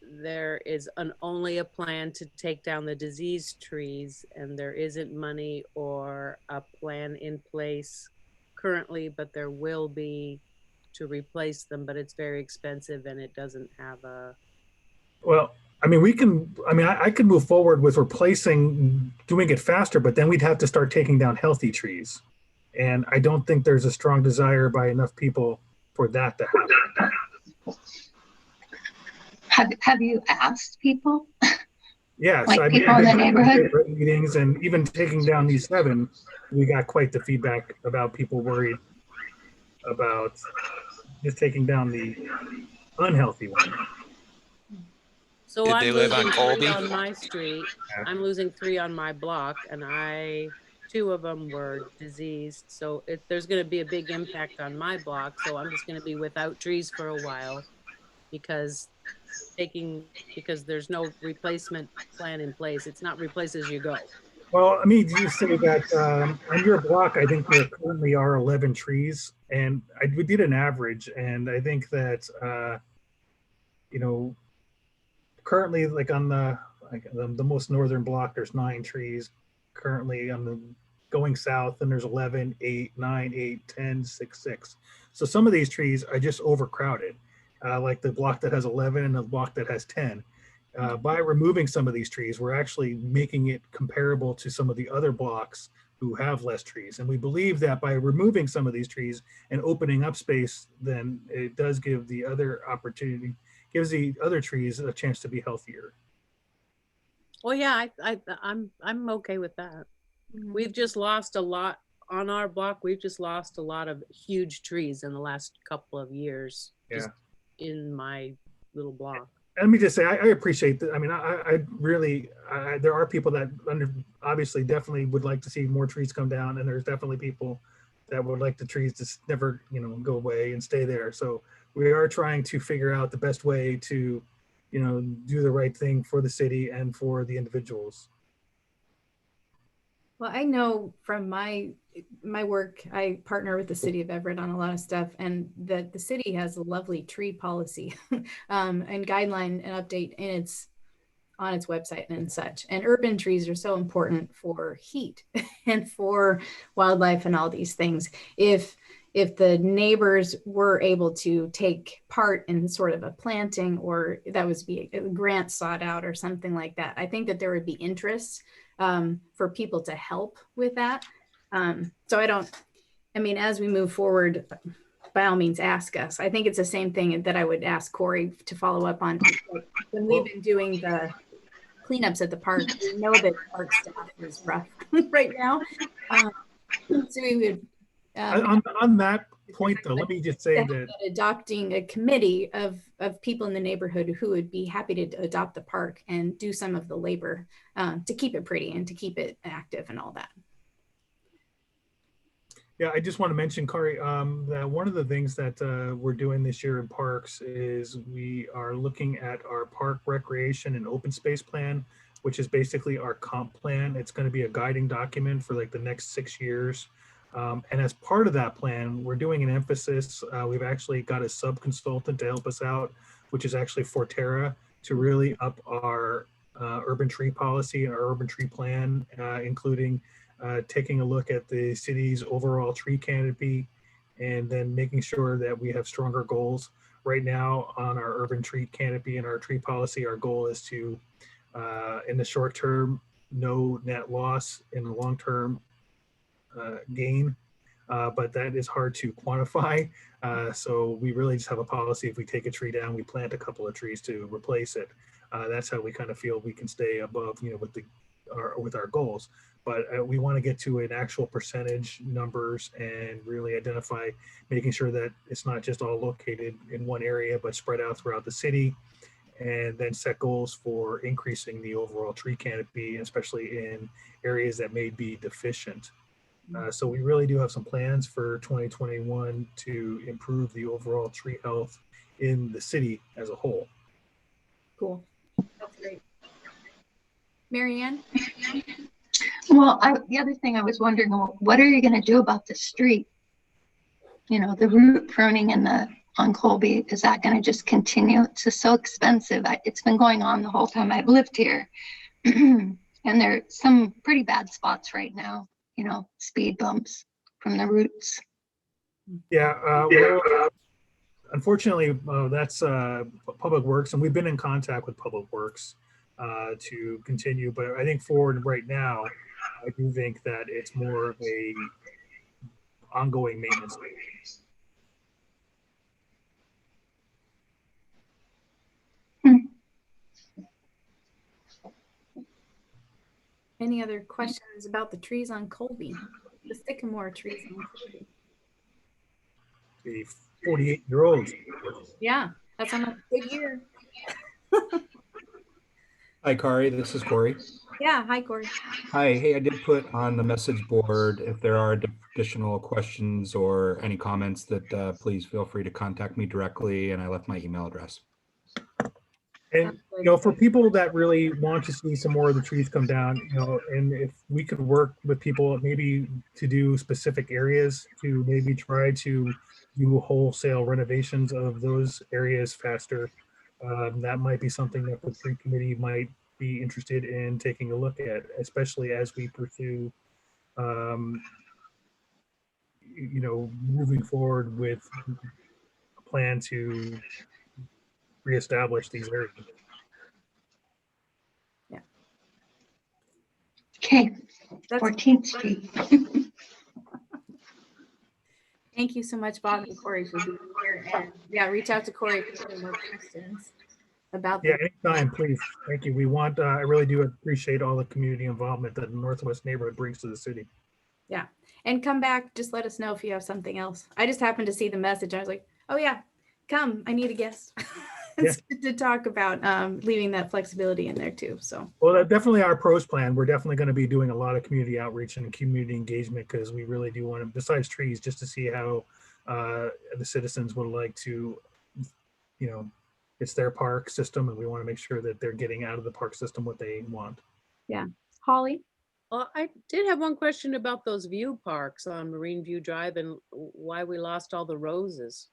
[SPEAKER 13] there is only a plan to take down the diseased trees, and there isn't money or a plan in place currently, but there will be to replace them, but it's very expensive and it doesn't have a.
[SPEAKER 7] Well, I mean, I could move forward with doing it faster, but then we'd have to start taking down healthy trees. And I don't think there's a strong desire by enough people for that to happen.
[SPEAKER 12] Have you asked people?
[SPEAKER 7] Yes,
[SPEAKER 12] like people in the neighborhood
[SPEAKER 7] meetings, and even taking down these 7, we got quite the feedback about people worried about just taking down the unhealthy one.
[SPEAKER 13] So
[SPEAKER 10] Did
[SPEAKER 13] I'm
[SPEAKER 10] they live on
[SPEAKER 13] losing
[SPEAKER 10] Colby?
[SPEAKER 13] 3 on my street. I'm losing 3 on my block, and 2 of them were diseased. So there's going to be a big impact on my block. So I'm just going to be without trees for a while because there's no replacement plan in place. It's not replace as you go.
[SPEAKER 7] Well, I mean, you say that on your block, I think there currently are 11 trees, and we did an average, and I think that currently, like on the most northern block, there's 9 trees. Currently on the going south, and there's 11, 8, 9, 8, 10, 6, 6. So some of these trees are just overcrowded, like the block that has 11 and the block that has 10. By removing some of these trees, we're actually making it comparable to some of the other blocks who have less trees. And we believe that by removing some of these trees and opening up space, then it does give the other gives the other trees a chance to be healthier.
[SPEAKER 13] Well, yeah, I'm okay with that. Mm-hmm. We've just lost a lot on our block. We've just lost a lot of huge trees in the last couple of years. Yeah. Just in my little block.
[SPEAKER 7] Let me just say, I appreciate that. I mean, I really, there are people that obviously definitely would like to see more trees come down, and there's definitely people that would like the trees to never, go away and stay there. So we are trying to figure out the best way to, do the right thing for the city and for the individuals.
[SPEAKER 1] Well, I know from my work, I partner with the city of Everett on a lot of stuff, and that the city has a lovely tree policy and guideline and update on its website and such. And urban trees are so important for heat and for wildlife and all these things. If the neighbors were able to take part in sort of a planting, or that was be a grant sought out or something like that, I think that there would be interest for people to help with that. So as we move forward, by all means, ask us. I think it's the same thing that I would ask Corey to follow up on. When we've been doing the cleanups at the park, we know that park staff is rough right now. So we would.
[SPEAKER 7] On that point, though, let me just say that
[SPEAKER 1] adopting a committee of people in the neighborhood who would be happy to adopt the park and do some of the labor to keep it pretty and to keep it active and all that.
[SPEAKER 7] Yeah, I just want to mention, Kari, that one of the things that we're doing this year in parks is we are looking at our park recreation and open space plan, which is basically our comp plan. It's going to be a guiding document for like the next 6 years. And as part of that plan, we're doing an emphasis. We've actually got a sub-consultant to help us out, which is actually Forterra, to really up our urban tree policy and our urban tree plan, including taking a look at the city's overall tree canopy, and then making sure that we have stronger goals. Right now on our urban tree canopy and our tree policy, our goal is to, in the short term, no net loss, in the long term, gain, but that is hard to quantify. So we really just have a policy. If we take a tree down, we plant a couple of trees to replace it. That's how we kind of feel we can stay above, with our goals. But we want to get to an actual percentage numbers and really identify, making sure that it's not just all located in one area, but spread out throughout the city. and then set goals for increasing the overall tree canopy, especially in areas that may be deficient. So we really do have some plans for 2021 to improve the overall tree health in the city as a whole.
[SPEAKER 1] Cool. That's great. Marianne?
[SPEAKER 12] Well, the other thing I was wondering, what are you going to do about the street? You know, the root pruning on Colby, is that going to just continue? It's just so expensive. It's been going on the whole time I've lived here. And there are some pretty bad spots right now, you know, speed bumps from the roots.
[SPEAKER 7] Yeah, well, unfortunately, that's Public Works, and we've been in contact with Public Works to continue. But I think forward right now, I do think that it's more of a ongoing maintenance.
[SPEAKER 1] Any other questions about the trees on Colby? The sycamore trees on Colby.
[SPEAKER 7] The 48-year-old.
[SPEAKER 1] Yeah, that's on a good year.
[SPEAKER 8] Hi, Kari. This is Corey.
[SPEAKER 1] Yeah, hi, Corey.
[SPEAKER 8] Hi. Hey, I did put on the message board if there are additional questions or any comments that please feel free to contact me directly, and I left my email address.
[SPEAKER 7] And you know, for people that really want to see some more of the trees come down, you know, and if we could work with people maybe to do specific areas to maybe try to do wholesale renovations of those areas faster, that might be something that the tree committee might be interested in taking a look at, especially as we pursue, you know, moving forward with a plan to reestablish these areas.
[SPEAKER 12] Okay, 14th Street.
[SPEAKER 1] Thank you so much, Bob and Corey, for being here. And yeah, reach out to Corey if you have any more questions about
[SPEAKER 7] Yeah, anytime, please. Thank you. We want, I really do appreciate all the community involvement that the Northwest neighborhood brings to the city.
[SPEAKER 1] Yeah, and come back. Just let us know if you have something else. I just happened to see the message. I was like, oh yeah, come. I need a guest. It's good to talk about leaving that flexibility in there too. So
[SPEAKER 7] well, that's definitely our pros plan. We're definitely going to be doing a lot of community outreach and community engagement because we really do want to, besides trees, just to see how the citizens would like to, you know, it's their park system, and we want to make sure that they're getting out of the park system what they want.
[SPEAKER 1] Yeah, Holly.
[SPEAKER 13] Well, I did have one question about those view parks on Marine View Drive and why we lost all the roses.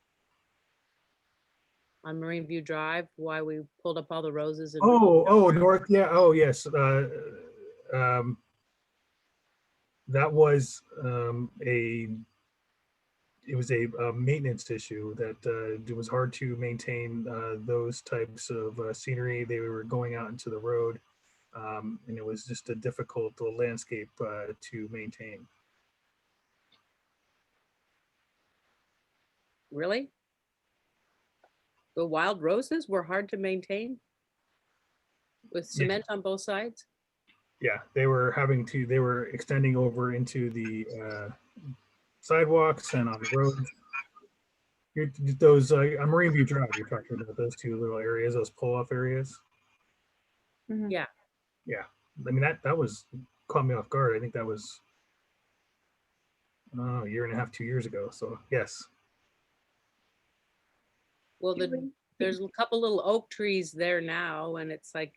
[SPEAKER 13] On Marine View Drive, why we pulled up all the roses. And
[SPEAKER 7] North, yeah, oh yes. That was it was a maintenance issue that it was hard to maintain those types of scenery. They were going out into the road, and it was just a difficult landscape to maintain.
[SPEAKER 13] Really? The wild roses were hard to maintain with cement on both sides?
[SPEAKER 7] Yeah, they were extending over into the sidewalks and on the roads. Those on Marine View Drive, you're talking about those two little areas, those pull-off areas.
[SPEAKER 1] Mm-hmm.
[SPEAKER 13] Yeah.
[SPEAKER 7] Yeah, I mean that was caught me off guard. I think that was a year and a half, 2 years ago. So yes.
[SPEAKER 13] Well, there's a couple little oak trees there now, and it's like,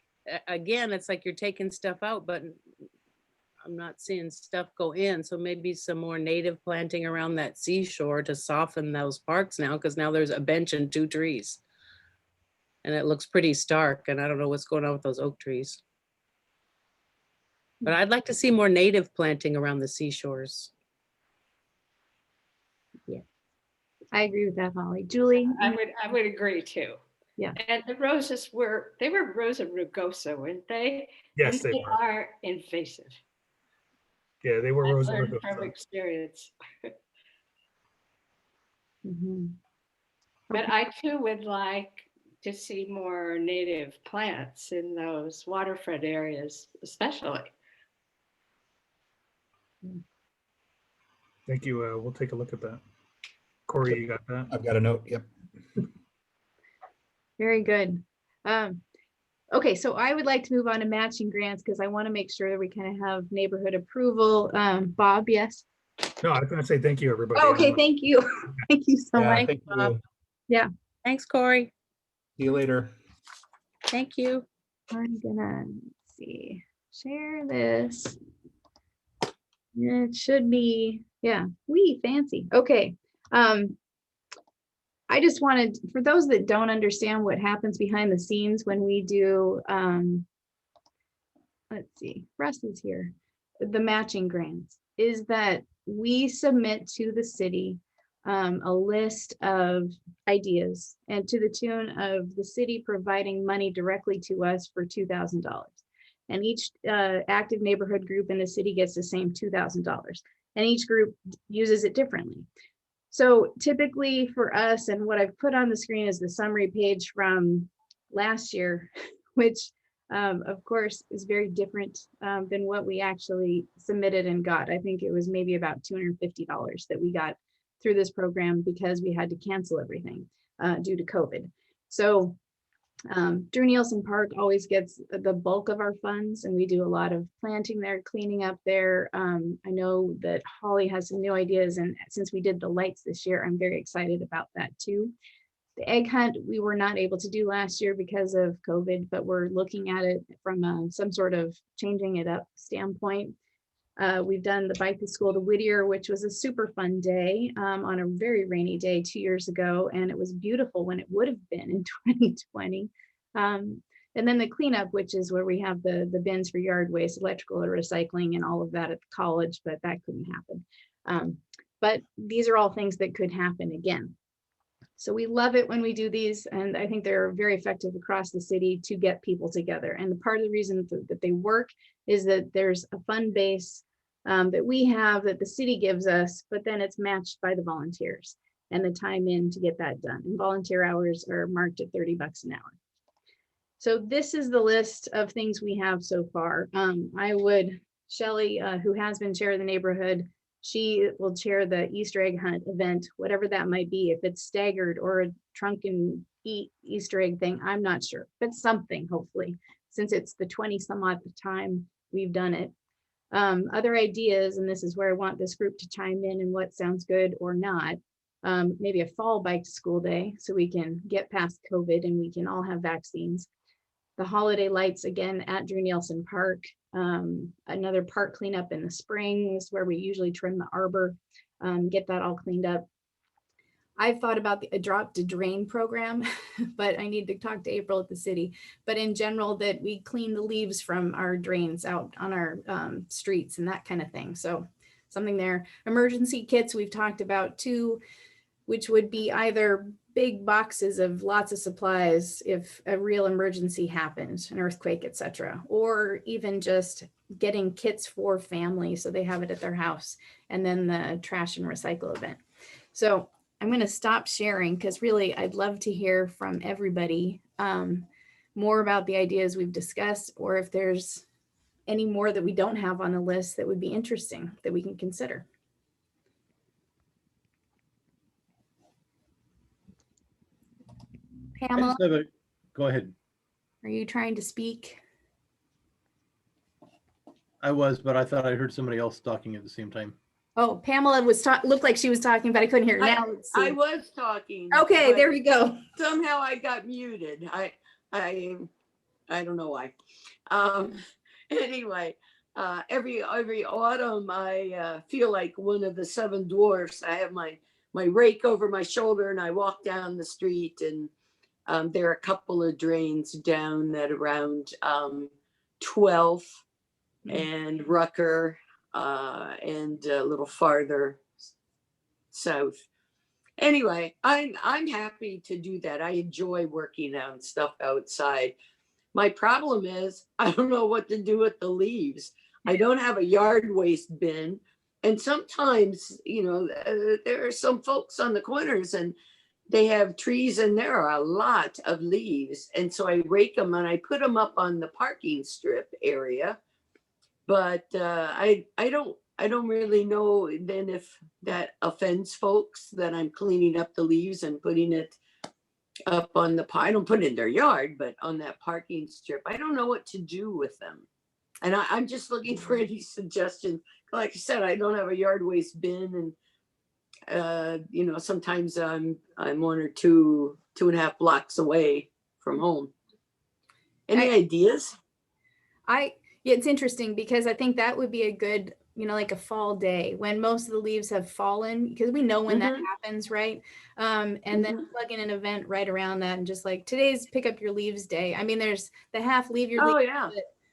[SPEAKER 13] again, it's like you're taking stuff out, but I'm not seeing stuff go in. So maybe some more native planting around that seashore to soften those parks now, because now there's a bench and 2 trees. And it looks pretty stark, and I don't know what's going on with those oak trees. But I'd like to see more native planting around the seashores.
[SPEAKER 1] Yeah, I agree with that, Holly. Julie?
[SPEAKER 11] I would agree too.
[SPEAKER 1] Yeah.
[SPEAKER 11] And the roses were Rosa rugosa, weren't they?
[SPEAKER 7] Yes,
[SPEAKER 11] and
[SPEAKER 7] they
[SPEAKER 11] they
[SPEAKER 7] were.
[SPEAKER 11] are invasive.
[SPEAKER 7] Yeah, they were Rosa
[SPEAKER 11] Learned
[SPEAKER 7] rugosa.
[SPEAKER 11] from experience.
[SPEAKER 1] Mm-hmm.
[SPEAKER 11] But I too would like to see more native plants in those waterfront areas, especially.
[SPEAKER 7] Thank you. We'll take a look at that. Corey, you got that?
[SPEAKER 8] I've got a note. Yep.
[SPEAKER 1] Very good. Okay, so I would like to move on to matching grants because I want to make sure that we kind of have neighborhood approval. Bob, yes?
[SPEAKER 7] No, I was gonna say thank you, everybody.
[SPEAKER 1] Okay, thank you. Thank you so
[SPEAKER 8] Yeah,
[SPEAKER 1] much.
[SPEAKER 8] thank
[SPEAKER 1] Bob.
[SPEAKER 8] you.
[SPEAKER 1] Yeah,
[SPEAKER 11] Thanks, Corey.
[SPEAKER 8] See you later.
[SPEAKER 11] Thank you.
[SPEAKER 1] I'm gonna see, share this. It should be, yeah, fancy. Okay. I just wanted, for those that don't understand what happens behind the scenes when we do, let's see, Russ is here, the matching grants, is that we submit to the city a list of ideas and to the tune of the city providing money directly to us for $2,000. And each active neighborhood group in the city gets the same $2,000. And each group uses it differently. So typically for us, and what I've put on the screen is the summary page from last year, which of course is very different than what we actually submitted and got. I think it was maybe about $250 that we got through this program because we had to cancel everything due to COVID. So Drew Nielsen Park always gets the bulk of our funds, and we do a lot of planting there, cleaning up there. I know that Holly has some new ideas, and since we did the lights this year, I'm very excited about that too. The egg hunt we were not able to do last year because of COVID, but we're looking at it from some sort of changing it up standpoint. We've done the bike to school to Whittier, which was a super fun day on a very rainy day 2 years ago. And it was beautiful when it would have been in 2020. And then the cleanup, which is where we have the bins for yard waste, electrical recycling, and all of that at the college, but that couldn't happen. But these are all things that could happen again. So we love it when we do these, and I think they're very effective across the city to get people together. And the part of the reason that they work is that there's a fund base that we have that the city gives us, but then it's matched by the volunteers and the time in to get that done. And volunteer hours are marked at $30 an hour. So this is the list of things we have so far. Shelley, who has been chair of the neighborhood, she will chair the Easter egg hunt event, whatever that might be. If it's staggered or a trunk and eat Easter egg thing, I'm not sure, but something, hopefully, since it's the 20 some odd time we've done it. Other ideas, and this is where I want this group to chime in and what sounds good or not. Maybe a fall bike to school day so we can get past COVID and we can all have vaccines. The holiday lights again at Drew Nielsen Park. Another park cleanup in the spring is where we usually trim the arbor, get that all cleaned up. I've thought about a drop to drain program, but I need to talk to April at the city. But in general, that we clean the leaves from our drains out on our streets and that kind of thing. So something there. Emergency kits we've talked about too, which would be either big boxes of lots of supplies if a real emergency happens, an earthquake, etc., or even just getting kits for families so they have it at their house, and then the trash and recycle event. So I'm going to stop sharing because really I'd love to hear from everybody more about the ideas we've discussed, or if there's any more that we don't have on the list that would be interesting that we can consider. Pamela,
[SPEAKER 5] go ahead.
[SPEAKER 1] Are you trying to speak?
[SPEAKER 5] I was, but I thought I heard somebody else talking at the same time.
[SPEAKER 1] Oh, Pamela looked like she was talking, but I couldn't hear her. Now let's see.
[SPEAKER 14] I was talking.
[SPEAKER 1] Okay, there we go.
[SPEAKER 14] Somehow I got muted. I don't know why. Anyway, every autumn I feel like one of the seven dwarfs. I have my rake over my shoulder and I walk down the street, and there are a couple of drains down at around 12th and Rucker and a little farther south. Anyway, I'm happy to do that. I enjoy working on stuff outside. My problem is I don't know what to do with the leaves. I don't have a yard waste bin. And sometimes, there are some folks on the corners and they have trees and there are a lot of leaves. And so I rake them and I put them up on the parking strip area. But I don't really know then if that offends folks that I'm cleaning up the leaves and putting it up on the, I don't put it in their yard, but on that parking strip. I don't know what to do with them. And I'm just looking for any suggestions. Like I said, I don't have a yard waste bin, and you know, sometimes I'm 1 or 2.5 blocks away from home. Any ideas?
[SPEAKER 1] Yeah, it's interesting because I think that would be a good, you know, like a fall day when most of the leaves have fallen, because we know when that happens, right? And then plug in an event right around that, and just like today's pick up your leaves day. I mean, there's the half leave your leaves.
[SPEAKER 14] Yeah.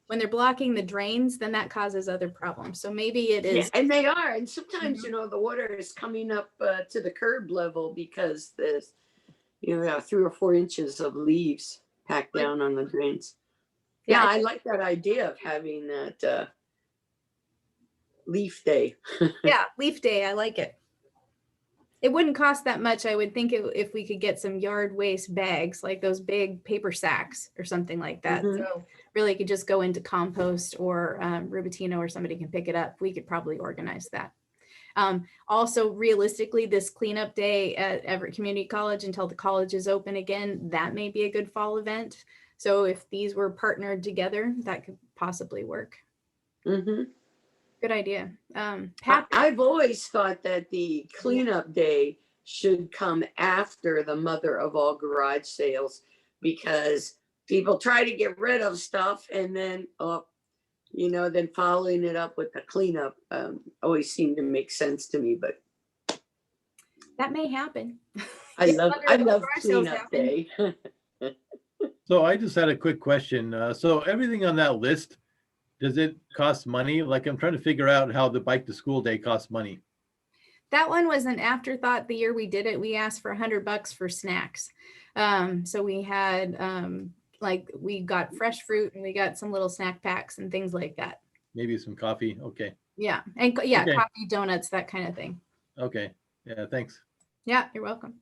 [SPEAKER 1] When they're blocking the drains, then that causes other problems. So maybe it is.
[SPEAKER 14] Yeah, and they are. And sometimes, you know, the water is coming up to the curb level because there's, you know, we have 3 or 4 inches of leaves packed down on the drains. Yeah, I like that idea of having that leaf day.
[SPEAKER 1] Yeah, leaf day. I like it. It wouldn't cost that much. I would think if we could get some yard waste bags, like those big paper sacks or something like that. So really it could just go into compost or Rubatino, or somebody can pick it up. We could probably organize that. Also, realistically, this cleanup day at Everett Community College until the college is open again, that may be a good fall event. So if these were partnered together, that could possibly work. Good idea. Pat,
[SPEAKER 14] I've always thought that the cleanup day should come after the mother of all garage sales, because people try to get rid of stuff and then, you know, then following it up with the cleanup always seemed to make sense to me, but
[SPEAKER 1] that may happen.
[SPEAKER 14] I love cleanup day.
[SPEAKER 5] So I just had a quick question. So everything on that list, does it cost money? Like, I'm trying to figure out how the bike to school day costs money.
[SPEAKER 1] That one was an afterthought. The year we did it, we asked for $100 for snacks. So we had like, we got fresh fruit and we got some little snack packs and things like that.
[SPEAKER 5] Maybe some coffee. Okay.
[SPEAKER 1] Yeah. And yeah,
[SPEAKER 5] Okay.
[SPEAKER 1] coffee, donuts, that kind of thing.
[SPEAKER 5] Okay. Yeah, thanks.
[SPEAKER 1] Yeah, you're welcome.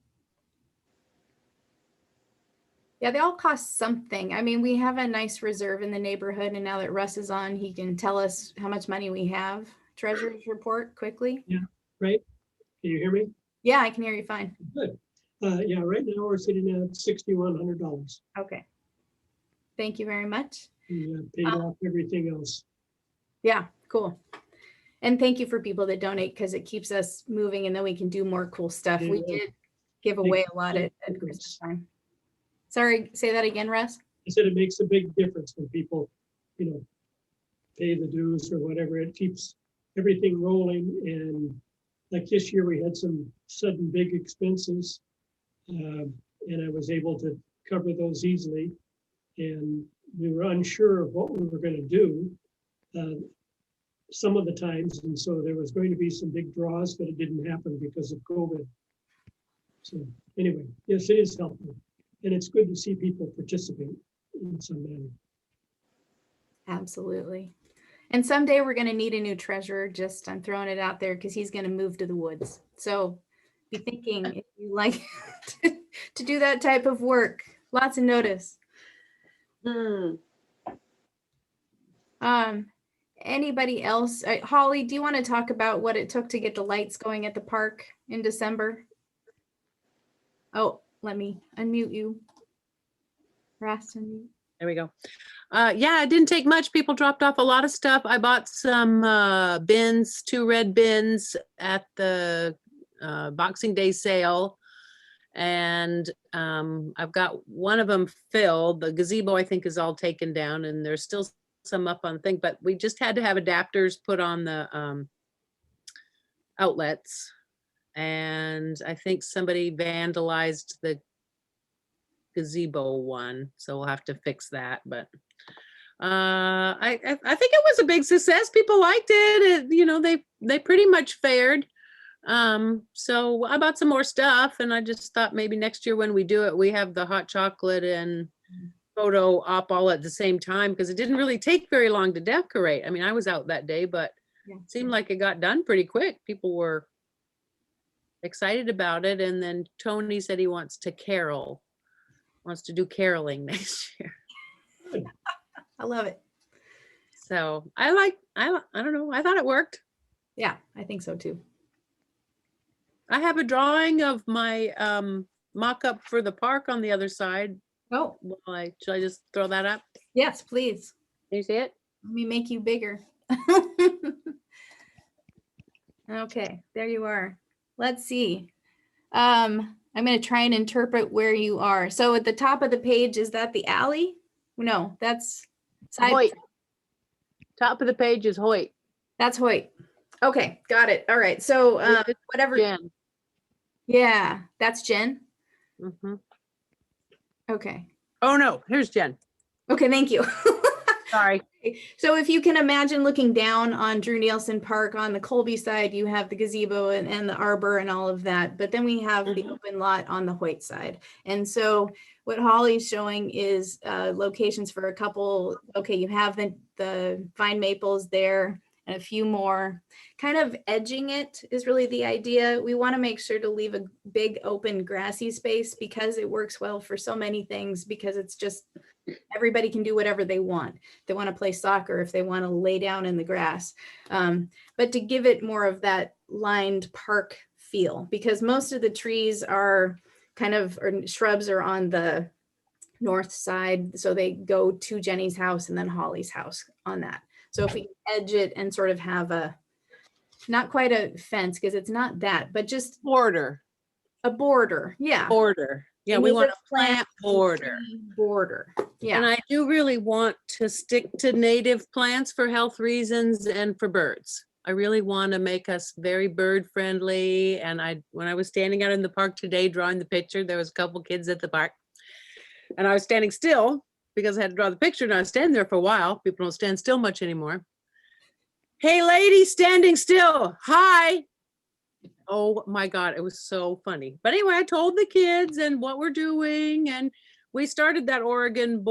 [SPEAKER 1] Yeah, they all cost something. I mean, we have a nice reserve in the neighborhood, and now that Russ is on, he can tell us how much money we have. Treasurer's report quickly.
[SPEAKER 15] Yeah, right. Can you hear me?
[SPEAKER 1] Yeah, I can hear you fine.
[SPEAKER 15] Good. Yeah, right now we're sitting at $6,100.
[SPEAKER 1] Okay. Thank you very much.
[SPEAKER 15] We paid off everything else.
[SPEAKER 1] Yeah, cool. And thank you for people that donate, because it keeps us moving, and then we can do more cool stuff. We did give away a lot at Christmas time. Sorry, say that again, Russ.
[SPEAKER 15] I said it makes a big difference when people, you know, pay the dues or whatever. It keeps everything rolling. And like this year, we had some sudden big expenses, and I was able to cover those easily. And we were unsure of what we were going to do some of the times. And so there was going to be some big draws, but it didn't happen because of COVID. So anyway, yes, it is helpful. And it's good to see people participate in some manner.
[SPEAKER 1] Absolutely. And someday we're going to need a new treasurer. Just, I'm throwing it out there because he's going to move to the woods. So be thinking if you like to do that type of work. Lots of notice. Anybody else? Holly, do you want to talk about what it took to get the lights going at the park in December? Oh, let me unmute you. Rastin.
[SPEAKER 16] There we go. Yeah, it didn't take much. People dropped off a lot of stuff. I bought some bins, 2 red bins at the Boxing Day sale. And I've got one of them filled. The gazebo, I think, is all taken down, and there's still some up on the thing, but we just had to have adapters put on the outlets. And I think somebody vandalized the gazebo one, so we'll have to fix that. But I think it was a big success. People liked it. You know, they pretty much fared. So I bought some more stuff, and I just thought maybe next year when we do it, we have the hot chocolate and photo op all at the same time, because it didn't really take very long to decorate. I mean, I was out that day, but it seemed like it got done pretty quick. People were excited about it. And then Tony said he wants to do caroling next year.
[SPEAKER 1] I love it.
[SPEAKER 16] So I don't know. I thought it worked.
[SPEAKER 1] Yeah, I think so too.
[SPEAKER 16] I have a drawing of my mock-up for the park on the other side.
[SPEAKER 1] Oh,
[SPEAKER 16] Should I just throw that up?
[SPEAKER 1] yes, please.
[SPEAKER 16] Can you see it?
[SPEAKER 1] Let me make you bigger. Okay, there you are. Let's see. I'm going to try and interpret where you are. So at the top of the page, is that the alley? No, that's side.
[SPEAKER 16] Hoyt. Top of the page is Hoyt.
[SPEAKER 1] That's Hoyt. Okay, got it. All right. So whatever.
[SPEAKER 16] Jen.
[SPEAKER 1] Yeah, that's Jen.
[SPEAKER 16] Mm-hmm.
[SPEAKER 1] Okay.
[SPEAKER 16] Oh no, here's Jen.
[SPEAKER 1] Okay, thank you.
[SPEAKER 16] Sorry.
[SPEAKER 1] So if you can imagine looking down on Drew Nielsen Park on the Colby side, you have the gazebo and the arbor and all of that. But then we have the open lot on the Hoyt side. And so what Holly's showing is locations for a couple. Okay, you have the vine maples there and a few more. Kind of edging it is really the idea. We want to make sure to leave a big open grassy space because it works well for so many things, because it's just everybody can do whatever they want. They want to play soccer, if they want to lay down in the grass. But to give it more of that lined park feel, because most of the trees are kind of, or shrubs are on the north side. So they go to Jenny's house and then Holly's house on that. So if we edge it and sort of have not quite a fence, because it's not that, but just
[SPEAKER 16] border.
[SPEAKER 1] A border. Yeah.
[SPEAKER 16] Border. Yeah, we want a plant border.
[SPEAKER 1] Border. Yeah.
[SPEAKER 16] And I do really want to stick to native plants for health reasons and for birds. I really want to make us very bird friendly. And when I was standing out in the park today drawing the picture, there was a couple kids at the park. And I was standing still because I had to draw the picture, and I was standing there for a while. People don't stand still much anymore. Hey, lady, standing still. Hi. Oh my God, it was so funny. But anyway, I told the kids and what we're doing, and we started that Oregon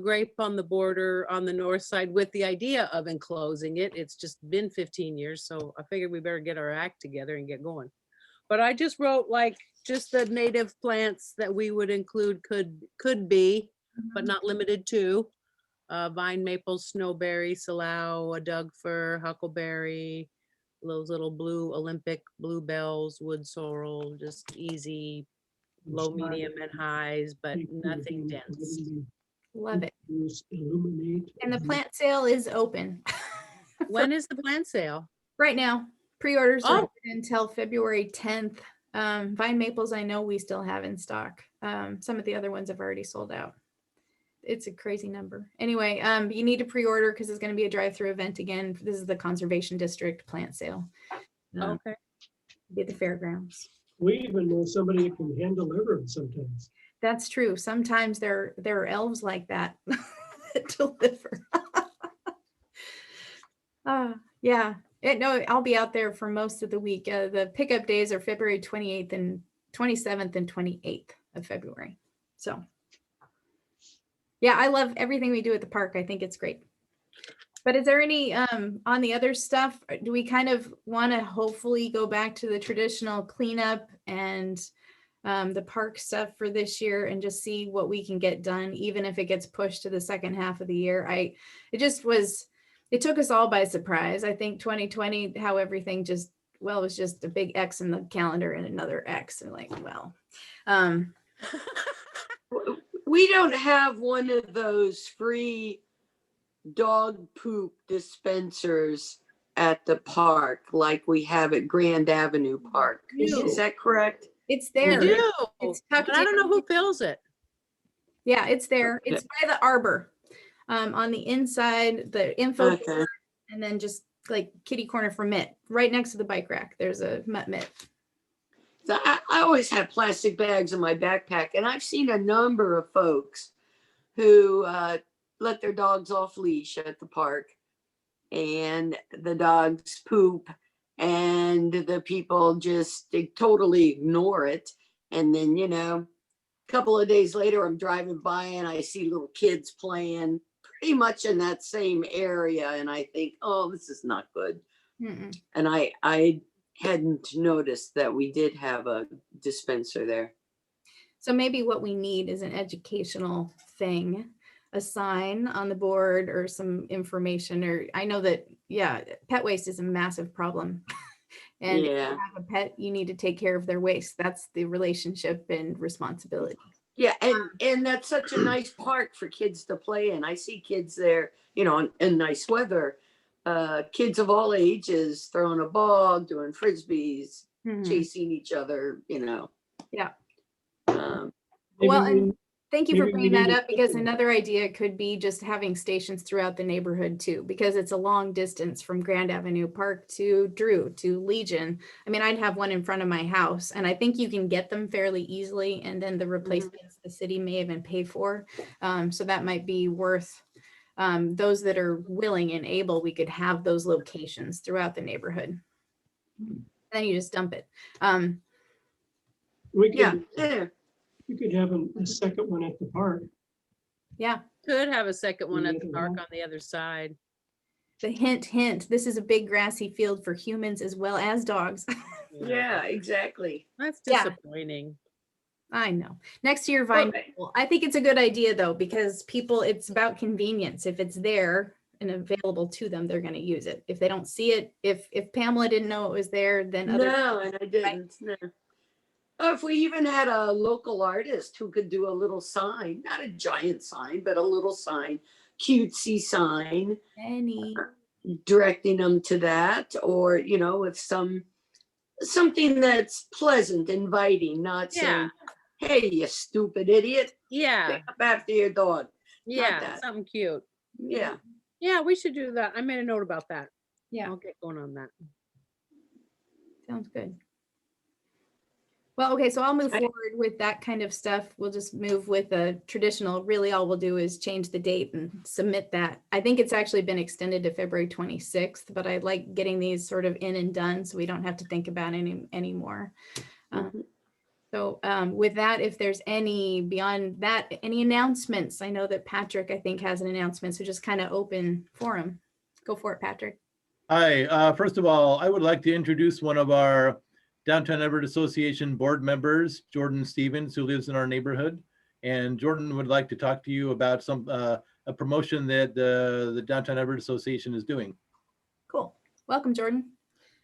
[SPEAKER 16] grape on the border on the north side with the idea of enclosing it. It's just been 15 years, so I figured we better get our act together and get going. But I just wrote like just the native plants that we would include could be, but not limited to. Vine maple, snowberry, salal, a Doug fir, huckleberry, those little blue Olympic bluebells, wood sorrel, just easy, low, medium, and highs, but nothing dense.
[SPEAKER 1] Love it. And the plant sale is open.
[SPEAKER 16] When is the plant sale?
[SPEAKER 1] Right now. Pre-orders are open until February 10th. Vine maples, I know we still have in stock. Some of the other ones have already sold out. It's a crazy number. Anyway, you need to pre-order because it's going to be a drive-through event again. This is the Conservation District plant sale.
[SPEAKER 16] Okay.
[SPEAKER 1] Be at the fairgrounds.
[SPEAKER 15] We even know somebody who can hand deliver them sometimes.
[SPEAKER 1] That's true. Sometimes there are elves like that that deliver. Yeah. No, I'll be out there for most of the week. The pickup days are February 28th and 27th and 28th of February. So yeah, I love everything we do at the park. I think it's great. But is there any, on the other stuff, do we kind of want to hopefully go back to the traditional cleanup and the park stuff for this year and just see what we can get done, even if it gets pushed to the second half of the year? It took us all by surprise. I think 2020, how everything it was just a big X in the calendar and another X. And like, well,
[SPEAKER 14] we don't have one of those free dog poop dispensers at the park like we have at Grand Avenue Park. Is that correct?
[SPEAKER 1] It's there.
[SPEAKER 16] We do.
[SPEAKER 1] It's
[SPEAKER 16] tucked in. I don't know who fills it.
[SPEAKER 1] Yeah, it's there. It's by the arbor. On the inside, the info board, and then just like kitty corner for Mitt, right next to the bike rack. There's a Mitt.
[SPEAKER 14] So I always have plastic bags in my backpack, and I've seen a number of folks who let their dogs off leash at the park, and the dogs poop, and the people they totally ignore it. And then, a couple of days later, I'm driving by and I see little kids playing pretty much in that same area, and I think, oh, this is not good.
[SPEAKER 1] Mm-mm.
[SPEAKER 14] And I hadn't noticed that we did have a dispenser there.
[SPEAKER 1] So maybe what we need is an educational thing, a sign on the board or some information. Or I know that, yeah, pet waste is a massive problem And if you
[SPEAKER 14] Yeah.
[SPEAKER 1] have a pet, you need to take care of their waste. That's the relationship and responsibility.
[SPEAKER 14] Yeah, and that's such a nice park for kids to play in. I see kids there, you know, in nice weather. Kids of all ages throwing a ball, doing frisbees, chasing each other, you know.
[SPEAKER 1] Yeah.
[SPEAKER 15] Maybe
[SPEAKER 1] Well,
[SPEAKER 15] we-
[SPEAKER 1] and thank you for
[SPEAKER 15] maybe we
[SPEAKER 1] bringing that
[SPEAKER 15] need
[SPEAKER 1] up, because another idea could be just having stations throughout the neighborhood too, because it's a long distance from Grand Avenue Park to Drew to Legion. I mean, I'd have one in front of my house, and I think you can get them fairly easily, and then the replacements the city may even pay for. So that might be worth, those that are willing and able, we could have those locations throughout the neighborhood. And then you just dump it.
[SPEAKER 15] We could,
[SPEAKER 14] Yeah.
[SPEAKER 15] we could have a second one at the park.
[SPEAKER 1] Yeah.
[SPEAKER 16] Could have a second one at the
[SPEAKER 15] Yeah.
[SPEAKER 16] park on the other side.
[SPEAKER 1] The hint, this is a big grassy field for humans as well as dogs.
[SPEAKER 14] Yeah, exactly.
[SPEAKER 16] That's
[SPEAKER 1] Yeah.
[SPEAKER 16] disappointing.
[SPEAKER 1] I know. Next to your vine.
[SPEAKER 14] Okay.
[SPEAKER 1] Well, I think it's a good idea though, because people, it's about convenience. If it's there and available to them, they're going to use it. If they don't see it, if Pamela didn't know it was there, then other
[SPEAKER 14] No, and I didn't. No. Oh, if we even had a local artist who could do a little sign, not a giant sign, but a little sign, cutesy sign,
[SPEAKER 1] any
[SPEAKER 14] directing them to that, or you know, with something that's pleasant, inviting, not saying, "Hey, you stupid idiot,
[SPEAKER 16] Yeah.
[SPEAKER 14] pick up after your dog."
[SPEAKER 16] Yeah.
[SPEAKER 14] that.
[SPEAKER 16] Something cute.
[SPEAKER 14] Yeah.
[SPEAKER 16] Yeah, we should do that. I made a note about that.
[SPEAKER 1] Yeah.
[SPEAKER 16] I'll get going on that.
[SPEAKER 1] Sounds good. Well, okay, so I'll move forward with that kind of stuff. We'll just move with a traditional, really all we'll do is change the date and submit that. I think it's actually been extended to February 26th, but I like getting these sort of in and done so we don't have to think about it anymore. So with that, if there's any beyond that, any announcements? I know that Patrick, I think, has an announcement, so just kind of open forum. Go for it, Patrick.
[SPEAKER 5] Hi, first of all, I would like to introduce one of our Downtown Everett Association board members, Jordan Stevens, who lives in our neighborhood. And Jordan would like to talk to you about some a promotion that the Downtown Everett Association is doing.
[SPEAKER 1] Cool. Welcome, Jordan.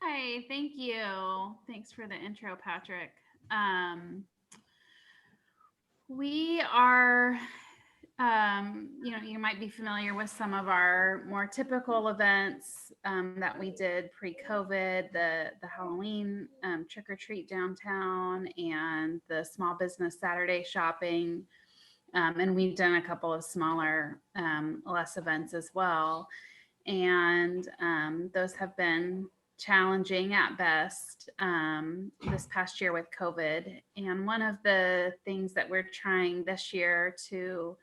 [SPEAKER 17] Hi, thank you. Thanks for the intro, Patrick. We are, you know, you might be familiar with some of our more typical events that we did pre-COVID, the Halloween trick or treat downtown and the small business Saturday shopping. And we've done a couple of smaller, less events as well. And those have been challenging at best this past year with COVID. And one of the things that we're trying this year to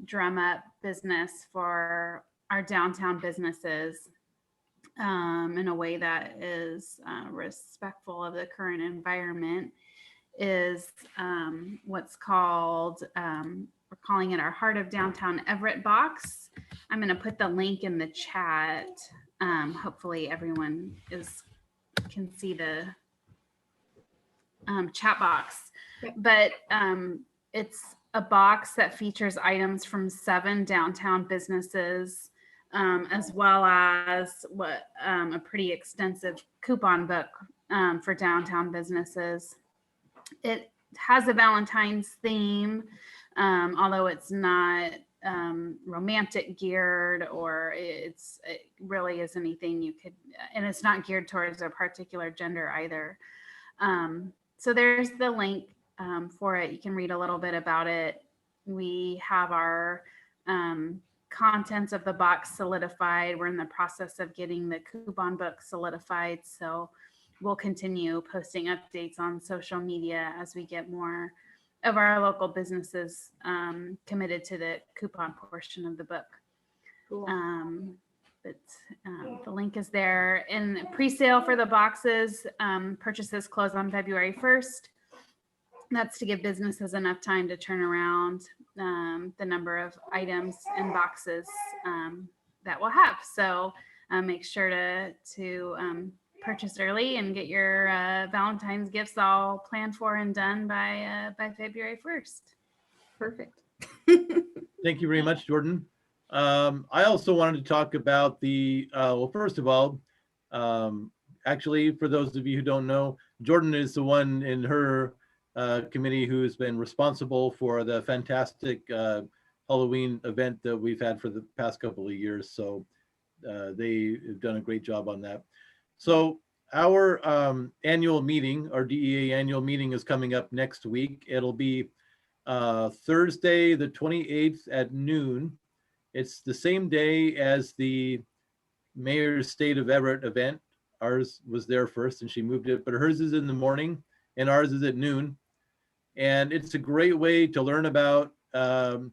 [SPEAKER 17] drum up business for our downtown businesses in a way that is respectful of the current environment is what's called, we're calling it our Heart of Downtown Everett box. I'm going to put the link in the chat. Hopefully everyone can see the chat box, but it's a box that features items from 7 downtown businesses, as well as a pretty extensive coupon book for downtown businesses. It has a Valentine's theme, although it's not romantic geared, or it really is anything you could, and it's not geared towards a particular gender either. So there's the link for it. You can read a little bit about it. We have our contents of the box solidified. We're in the process of getting the coupon book solidified. So we'll continue posting updates on social media as we get more of our local businesses committed to the coupon portion of the book.
[SPEAKER 1] Cool.
[SPEAKER 17] But the link is there. And pre-sale for the boxes, purchases close on February 1st. That's to give businesses enough time to turn around the number of items and boxes that we'll have. So make sure to purchase early and get your Valentine's gifts all planned for and done by February 1st.
[SPEAKER 1] Perfect.
[SPEAKER 5] Thank you very much, Jordan. I also wanted to talk about the, well, first of all, actually, for those of you who don't know, Jordan is the one in her committee who's been responsible for the fantastic Halloween event that we've had for the past couple of years. So they have done a great job on that. So our annual meeting, our DEA annual meeting is coming up next week. It'll be Thursday, the 28th at noon. It's the same day as the Mayor's State of Everett event. Ours was there first and she moved it, but hers is in the morning and ours is at noon. And it's a great way to learn about, we'll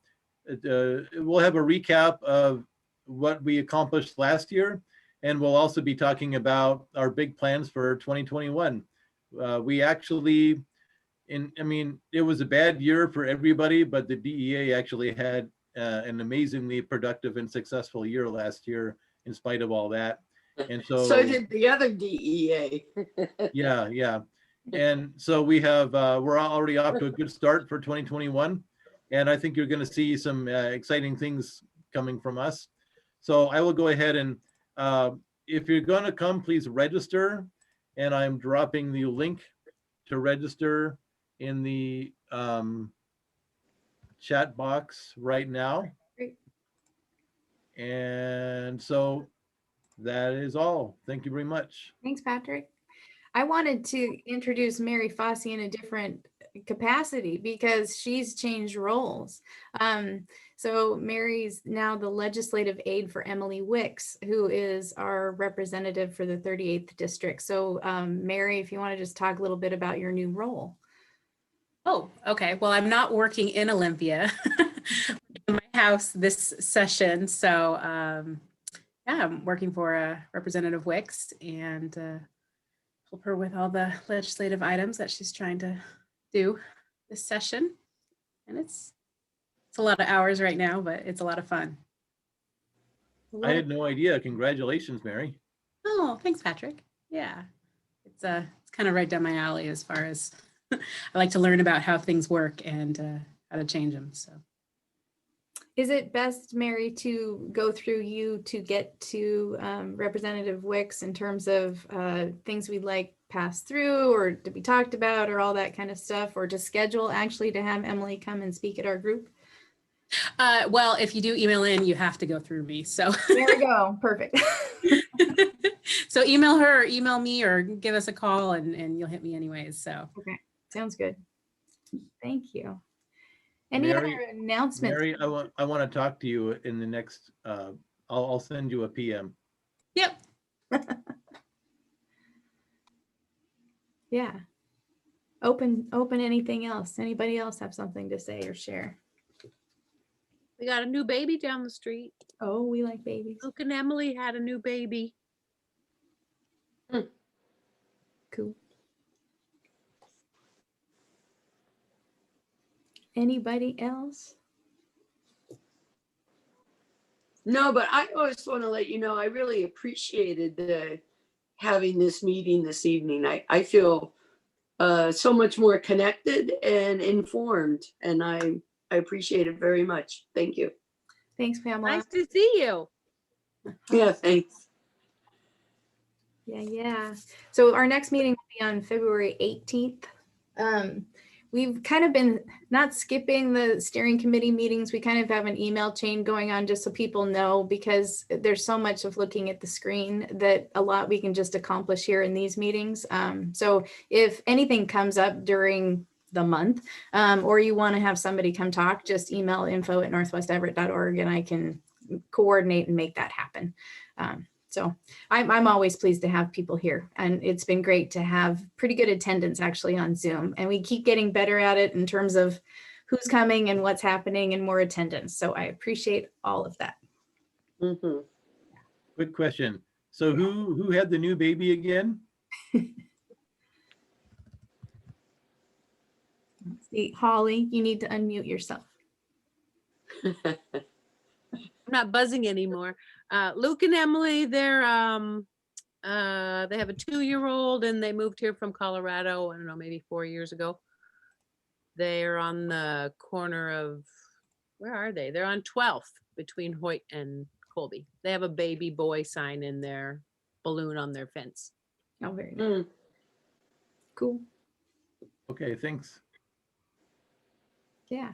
[SPEAKER 5] have a recap of what we accomplished last year. And we'll also be talking about our big plans for 2021. We actually, it was a bad year for everybody, but the DEA actually had an amazingly productive and successful year last year in spite of all that. And
[SPEAKER 14] So did the other DEA.
[SPEAKER 5] yeah. And so we have, we're already off to a good start for 2021. And I think you're going to see some exciting things coming from us. So I will go ahead and if you're going to come, please register. And I'm dropping the link to register in the chat box right now.
[SPEAKER 1] Great.
[SPEAKER 5] And so that is all. Thank you very much.
[SPEAKER 1] Thanks, Patrick. I wanted to introduce Mary Fossey in a different capacity because she's changed roles. So Mary's now the legislative aide for Emily Wicks, who is our representative for the 38th district. So Mary, if you want to just talk a little bit about your new role.
[SPEAKER 18] Oh, okay. Well, I'm not working in Olympia, in my house this session. So yeah, I'm working for Representative Wicks and help her with all the legislative items that she's trying to do this session. And it's a lot of hours right now, but it's a lot of fun.
[SPEAKER 5] I had no idea. Congratulations, Mary.
[SPEAKER 18] Oh, thanks, Patrick. Yeah, it's kind of right down my alley as far as I like to learn about how things work and how to change them. So.
[SPEAKER 1] Is it best, Mary, to go through you to get to Representative Wicks in terms of things we'd like passed through or to be talked about or all that kind of stuff, or to schedule actually to have Emily come and speak at our group?
[SPEAKER 18] Well, if you do email in, you have to go through me. So
[SPEAKER 1] there we go. Perfect.
[SPEAKER 18] So email her or email me or give us a call and you'll hit me anyways. So
[SPEAKER 1] okay, sounds good. Thank you. Any other announcements?
[SPEAKER 5] Mary, I want to talk to you in the next, I'll send you a PM.
[SPEAKER 18] Yep.
[SPEAKER 1] Yeah. Open anything else. Anybody else have something to say or share?
[SPEAKER 16] We got a new baby down the street.
[SPEAKER 1] Oh, we like babies.
[SPEAKER 16] Luke and Emily had a new baby.
[SPEAKER 1] Cool. Anybody else?
[SPEAKER 14] No, but I always want to let you know, I really appreciated having this meeting this evening. I feel so much more connected and informed, and I appreciate it very much. Thank you.
[SPEAKER 1] Thanks, Pamela.
[SPEAKER 16] Nice to see you.
[SPEAKER 14] Yeah, thanks.
[SPEAKER 1] Yeah. So our next meeting will be on February 18th. We've kind of been not skipping the steering committee meetings. We kind of have an email chain going on just so people know, because there's so much of looking at the screen that a lot we can just accomplish here in these meetings. So if anything comes up during the month or you want to have somebody come talk, just email info@northwesteverett.org and I can coordinate and make that happen. So I'm always pleased to have people here, and it's been great to have pretty good attendance actually on Zoom, and we keep getting better at it in terms of who's coming and what's happening and more attendance. So I appreciate all of that.
[SPEAKER 14] Mm-hmm.
[SPEAKER 5] Quick question. So who had the new baby again?
[SPEAKER 1] See, Holly, you need to unmute yourself.
[SPEAKER 16] I'm not buzzing anymore. Luke and Emily, they're they have a 2-year-old and they moved here from Colorado, I don't know, maybe 4 years ago. They're on the corner of, where are they? They're on 12th between Hoyt and Colby. They have a baby boy sign in their balloon on their fence.
[SPEAKER 1] Oh, very nice. Cool.
[SPEAKER 5] Okay, thanks.
[SPEAKER 1] Yeah.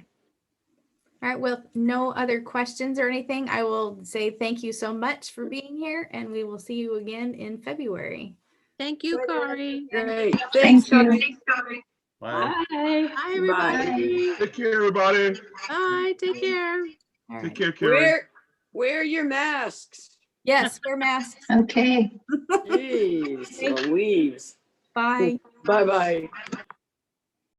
[SPEAKER 1] All right. Well, no other questions or anything. I will say thank you so much for being here, and we will see you again in February.
[SPEAKER 16] Thank you, Kari.
[SPEAKER 14] Great.
[SPEAKER 12] Thank
[SPEAKER 14] Thanks,
[SPEAKER 12] you.
[SPEAKER 14] Kari.
[SPEAKER 5] Bye.
[SPEAKER 16] Hi, everybody.
[SPEAKER 6] Take care, everybody.
[SPEAKER 16] Bye. Take care.
[SPEAKER 1] All
[SPEAKER 6] Take
[SPEAKER 1] right.
[SPEAKER 6] care, Carrie.
[SPEAKER 14] Wear your masks.
[SPEAKER 1] Yes, wear masks.
[SPEAKER 12] Okay.
[SPEAKER 14] Jeez
[SPEAKER 1] Thank you.
[SPEAKER 14] Louise.
[SPEAKER 1] Bye.
[SPEAKER 14] Bye-bye.